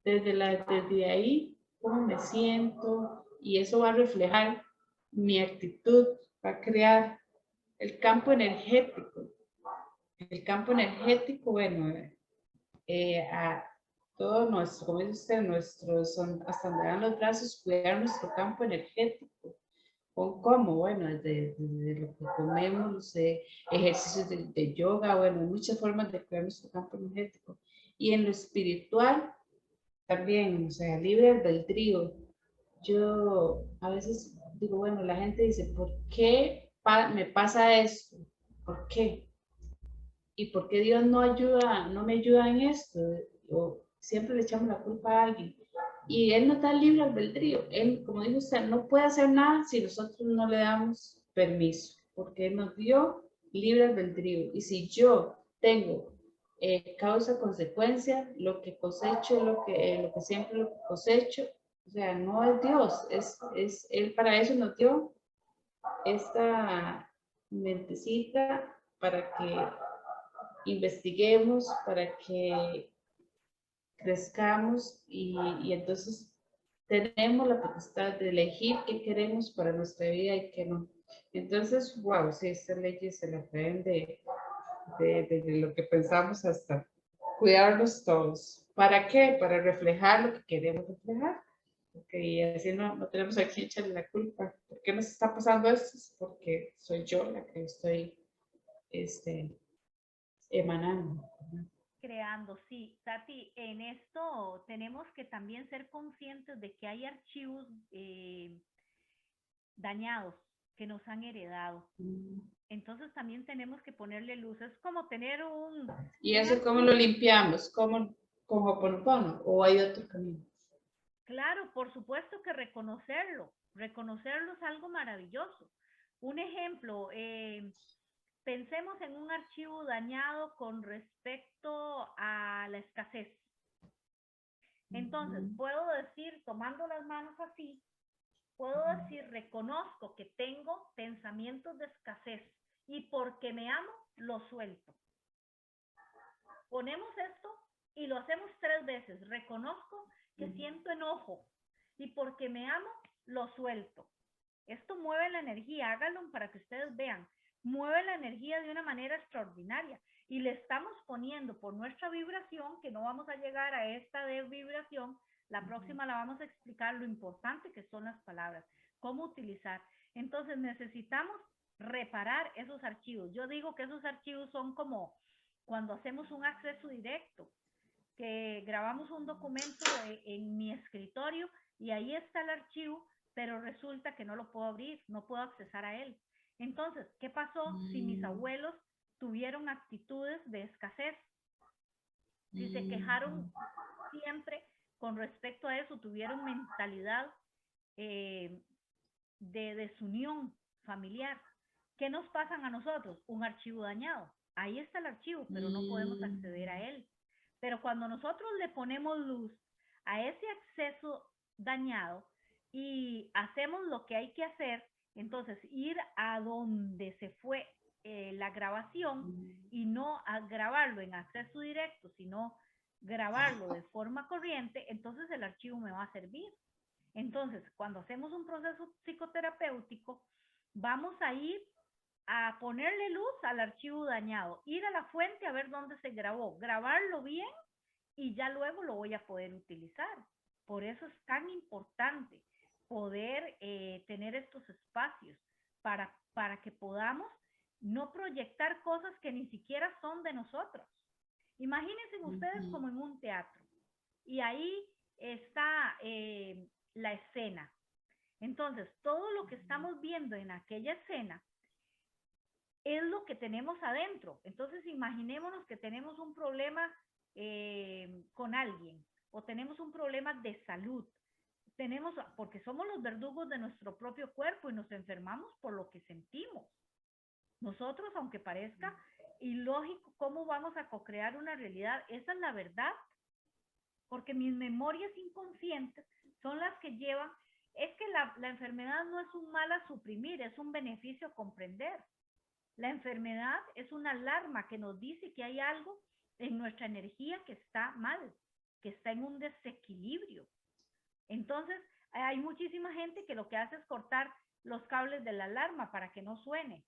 desde ahí, cómo me siento, y eso va a reflejar mi actitud, va a crear el campo energético. El campo energético, bueno, a todo nuestro, como dice usted, hasta donde dan los brazos, cuidar nuestro campo energético. ¿Cómo? Bueno, desde lo que comemos, ejercicios de yoga, bueno, hay muchas formas de cuidar nuestro campo energético. Y en lo espiritual, también, o sea, libre albedrío. yo a veces digo, bueno, la gente dice, ¿por qué me pasa esto? ¿Por qué? ¿Y por qué Dios no ayuda, no me ayuda en esto? O siempre le echamos la culpa a alguien. Y Él nos da libre albedrío. Él, como dijo usted, no puede hacer nada si nosotros no le damos permiso, porque Él nos dio libre albedrío. Y si yo tengo causa-consecuencia, lo que cosecho es lo que siempre lo cosecho. O sea, no es Dios, es Él para eso nos dio esta mentecita para que investiguemos, para que crezcamos y entonces tenemos la potestad de elegir qué queremos para nuestra vida y qué no. Entonces, wow, sí, estas leyes se las traen de lo que pensamos hasta cuidarnos todos. ¿Para qué? Para reflejar lo que queremos reflejar. Porque así no tenemos a quién echarle la culpa. ¿Por qué nos está pasando esto? Es porque soy yo la que estoy emanando. Creando, sí. Tati, en esto tenemos que también ser conscientes de que hay archivos dañados que nos han heredado. Entonces también tenemos que ponerle luz. Es como tener ¿Y eso cómo lo limpiamos? ¿Cómo, con Ho'oponopono? ¿O hay otro camino? Claro, por supuesto que reconocerlo. Reconocerlo es algo maravilloso. Un ejemplo, pensemos en un archivo dañado con respecto a la escasez. Entonces, puedo decir, tomando las manos así, puedo decir, reconozco que tengo pensamientos de escasez y porque me amo, lo suelto. Ponemos esto y lo hacemos 3 veces. Reconozco que siento enojo y porque me amo, lo suelto. Esto mueve la energía, háganlo para que ustedes vean. Mueve la energía de una manera extraordinaria y le estamos poniendo por nuestra vibración, que no vamos a llegar a esta de vibración, la próxima la vamos a explicar lo importante que son las palabras, cómo utilizar. Entonces necesitamos reparar esos archivos. Yo digo que esos archivos son como cuando hacemos un acceso directo, que grabamos un documento en mi escritorio y ahí está el archivo, pero resulta que no lo puedo abrir, no puedo accesar a él. Entonces, ¿qué pasó si mis abuelos tuvieron actitudes de escasez? Si se quejaron siempre con respecto a eso, tuvieron mentalidad de desunión familiar. ¿Qué nos pasan a nosotros? Un archivo dañado. Ahí está el archivo, pero no podemos acceder a él. Pero cuando nosotros le ponemos luz a ese acceso dañado y hacemos lo que hay que hacer, entonces ir a donde se fue la grabación y no a grabarlo en acceso directo, sino grabarlo de forma corriente, entonces el archivo me va a servir. Entonces, cuando hacemos un proceso psicoterapéutico, vamos a ir a ponerle luz al archivo dañado, ir a la fuente a ver dónde se grabó, grabarlo bien y ya luego lo voy a poder utilizar. Por eso es tan importante poder tener estos espacios para que podamos no proyectar cosas que ni siquiera son de nosotros. Imagínense ustedes como en un teatro y ahí está la escena. Entonces, todo lo que estamos viendo en aquella escena es lo que tenemos adentro. Entonces, imaginémonos que tenemos un problema con alguien o tenemos un problema de salud. Tenemos, porque somos los verdugos de nuestro propio cuerpo y nos enfermamos por lo que sentimos. Nosotros, aunque parezca ilógico, ¿cómo vamos a co-crear una realidad? Esa es la verdad, porque mis memorias inconscientes son las que llevan, es que la enfermedad no es un mal a suprimir, es un beneficio a comprender. La enfermedad es una alarma que nos dice que hay algo en nuestra energía que está mal, que está en un desequilibrio. Entonces, hay muchísima gente que lo que hace es cortar los cables de la alarma para que no suene.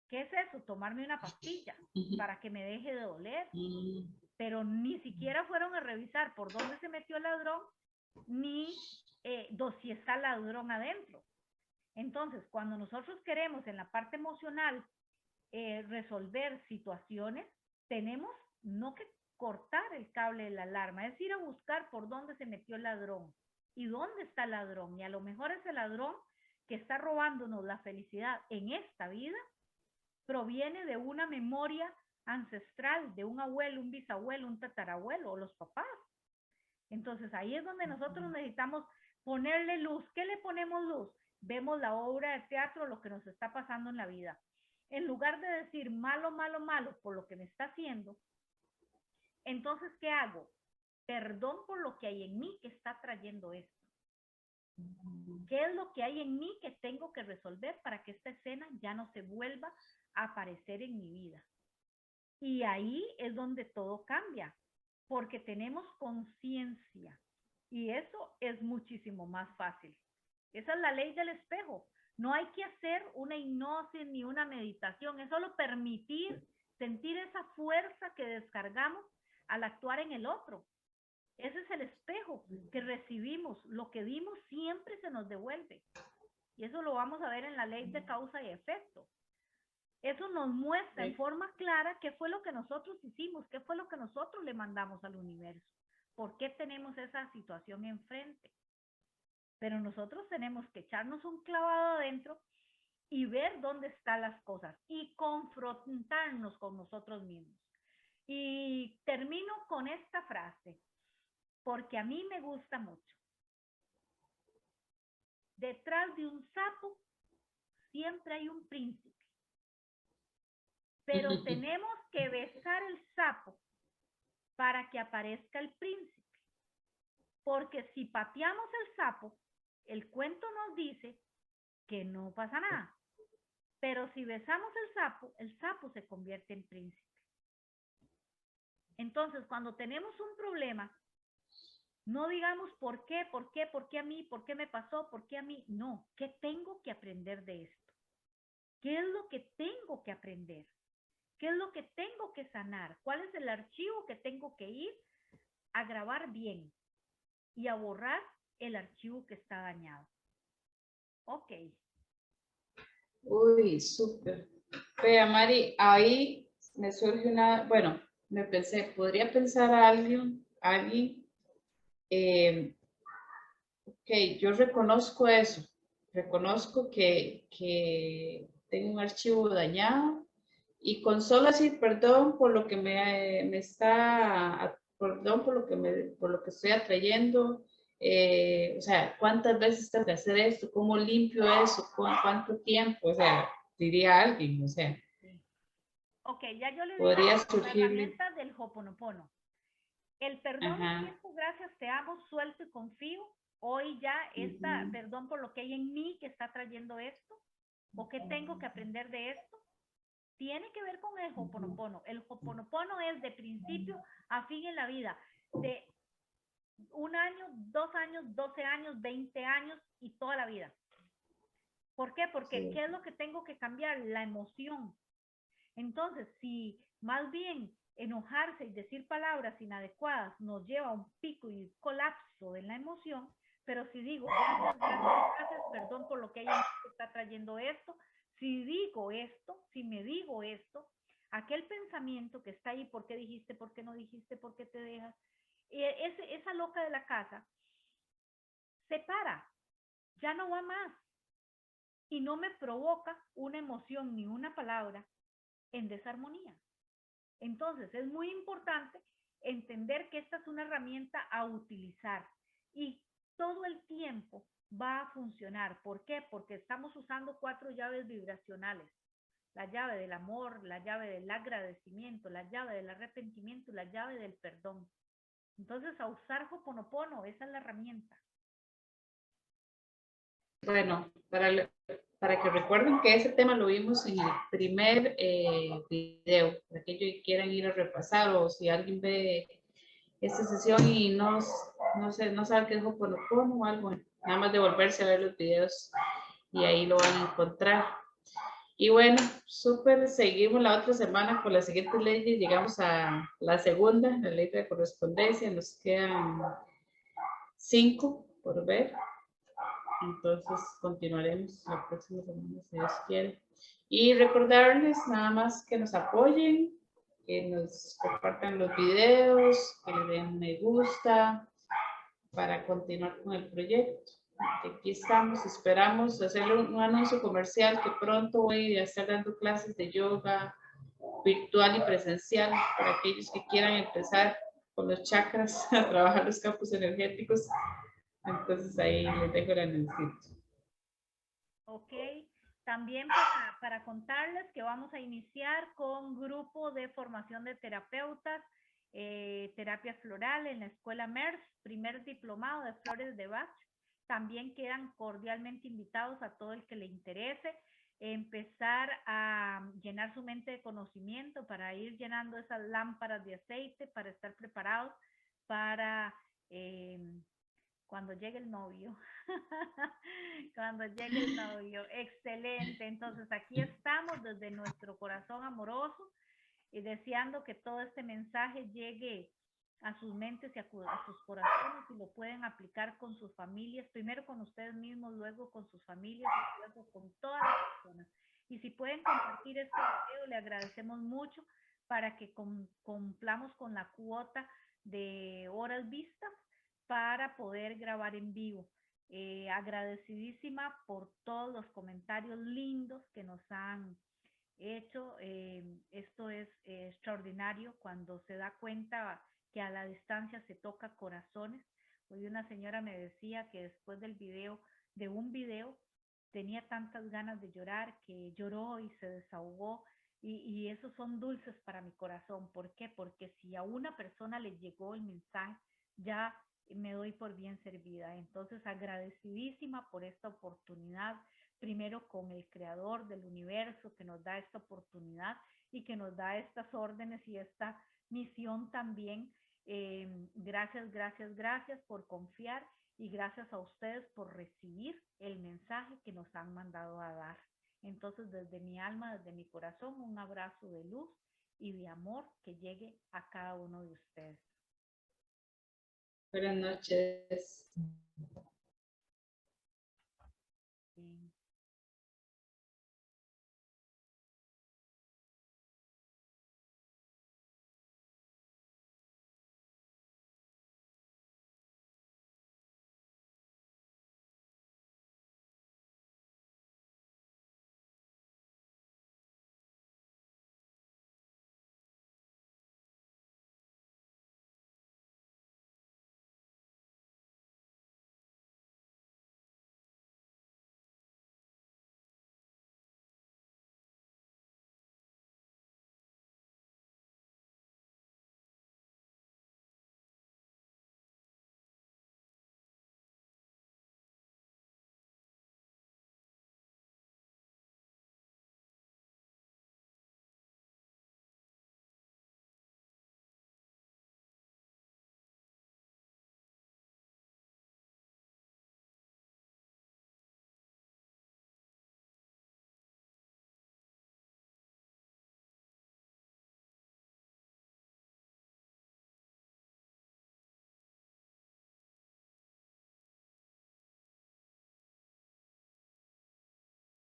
¿Qué es eso? Tomarme una pastilla para que me deje de doler. Pero ni siquiera fueron a revisar por dónde se metió el ladrón, ni si está el ladrón adentro. Entonces, cuando nosotros queremos en la parte emocional resolver situaciones, tenemos no que cortar el cable de la alarma, es ir a buscar por dónde se metió el ladrón. ¿Y dónde está el ladrón? Y a lo mejor ese ladrón que está robándonos la felicidad en esta vida proviene de una memoria ancestral, de un abuelo, un bisabuelo, un tatarabuelo o los papás. Entonces ahí es donde nosotros necesitamos ponerle luz. ¿Qué le ponemos luz? Vemos la obra de teatro, lo que nos está pasando en la vida. En lugar de decir malo, malo, malo por lo que me está haciendo, entonces, ¿qué hago? Perdón por lo que hay en mí que está trayendo esto. ¿Qué es lo que hay en mí que tengo que resolver para que esta escena ya no se vuelva a aparecer en mi vida? Y ahí es donde todo cambia, porque tenemos conciencia y eso es muchísimo más fácil. Esa es la ley del espejo. No hay que hacer una hipnosis ni una meditación, es solo permitir sentir esa fuerza que descargamos al actuar en el otro. Ese es el espejo que recibimos. Lo que dimos siempre se nos devuelve. Y eso lo vamos a ver en la ley de causa y efecto. Eso nos muestra en forma clara qué fue lo que nosotros hicimos, qué fue lo que nosotros le mandamos al universo. ¿Por qué tenemos esa situación enfrente? Pero nosotros tenemos que echarnos un clavado adentro y ver dónde están las cosas y confrontarnos con nosotros mismos. Y termino con esta frase, porque a mí me gusta mucho. Detrás de un sapo siempre hay un príncipe, pero tenemos que besar el sapo para que aparezca el príncipe, porque si pateamos el sapo, el cuento nos dice que no pasa nada, pero si besamos el sapo se convierte en príncipe. Entonces, cuando tenemos un problema, no digamos por qué a mí, por qué me pasó, por qué a mí. No, ¿qué tengo que aprender de esto? ¿Qué es lo que tengo que aprender? ¿Qué es lo que tengo que sanar? ¿Cuál es el archivo que tengo que ir a grabar bien y a borrar el archivo que está dañado? Ok. Uy, súper. Vea, Mari, ahí me surge una, bueno, me pensé, podría pensar a alguien, ok, yo reconozco eso, reconozco que tengo un archivo dañado y con solo decir perdón por lo que me está, perdón por lo que estoy atrayendo, o sea, ¿cuántas veces tengo que hacer esto? ¿Cómo limpio eso? ¿Cuánto tiempo? O sea, diría alguien, o sea. Ok, ya yo le di Podría la surgir. herramienta del Ho'oponopono. El perdón, Ajá. tiempo, gracias, te amo, suelto y confío. Hoy ya está, perdón por lo que hay en mí que está trayendo esto, o qué tengo que aprender de esto. Tiene que ver con el Ho'oponopono. El Ho'oponopono es de principio a fin en la vida, de 1 año, 2 años, 12 años, 20 años y toda la vida. ¿Por qué? Porque sí. ¿Qué es lo que tengo que cambiar? La emoción. Entonces, si más bien enojarse y decir palabras inadecuadas nos lleva a un pico y colapso de la emoción, pero si digo, gracias, perdón por lo que ella está trayendo esto, si digo esto, si me digo esto, aquel pensamiento que está ahí, ¿por qué dijiste, por qué no dijiste, por qué te dejas? Esa loca de la casa se para, ya no va más y no me provoca una emoción ni una palabra en desarmonía. Entonces, es muy importante entender que esta es una herramienta a utilizar y todo el tiempo va a funcionar. ¿Por qué? Porque estamos usando 4 llaves vibracionales. La llave del amor, la llave del agradecimiento, la llave del arrepentimiento y la llave del perdón. Entonces, a usar Ho'oponopono, esa es la herramienta. Bueno, para que recuerden que ese tema lo vimos en el primer video, para aquellos que quieran ir a repasar o si alguien ve esta sesión y no sabe qué es Ho'oponopono o algo, nada más de volverse a ver los videos y ahí lo van a encontrar. Y bueno, súper, seguimos la otra semana con la siguiente ley y llegamos a la segunda, la ley de correspondencia, nos quedan 5 por ver. Entonces continuaremos la próxima semana si Dios quiere. Y recordarles nada más que nos apoyen, que nos compartan los videos, que le den me gusta, para continuar con el proyecto. Aquí estamos, esperamos hacerle un anuncio comercial que pronto voy a estar dando clases de yoga virtual y presencial para aquellos que quieran empezar con los chakras a trabajar los campos energéticos. Entonces ahí les dejo el anuncio. Ok, también para contarles que vamos a iniciar con grupo de formación de terapeutas, terapia floral en la escuela MERS, primer diplomado de flores de Bach. También quedan cordialmente invitados a todo el que le interese empezar a llenar su mente de conocimiento para ir llenando esas lámparas de aceite, para estar preparados para cuando llegue el novio. Cuando llegue el novio. Excelente. Entonces aquí estamos desde nuestro corazón amoroso y deseando que todo este mensaje llegue a sus mentes y a sus corazones y lo pueden aplicar con sus familias, primero con ustedes mismos, luego con sus familias y luego con todas las personas. Y si pueden compartir este video, le agradecemos mucho para que cumplamos con la cuota de horas vistas para poder grabar en vivo. Agradecidísima por todos los comentarios lindos que nos han hecho. Esto es extraordinario cuando se da cuenta que a la distancia se toca corazones. Hoy una señora me decía que después del video, de un video, tenía tantas ganas de llorar que lloró y se desahogó. Y esos son dulces para mi corazón. ¿Por qué? Porque si a una persona le llegó el mensaje, ya me doy por bien servida. Entonces, agradecidísima por esta oportunidad, primero con el creador del universo que nos da esta oportunidad y que nos da estas órdenes y esta misión también. Gracias, gracias, gracias por confiar y gracias a ustedes por recibir el mensaje que nos han mandado a dar. Entonces, desde mi alma, desde mi corazón, un abrazo de luz y de amor que llegue a cada uno de ustedes. Buenas noches. Bien.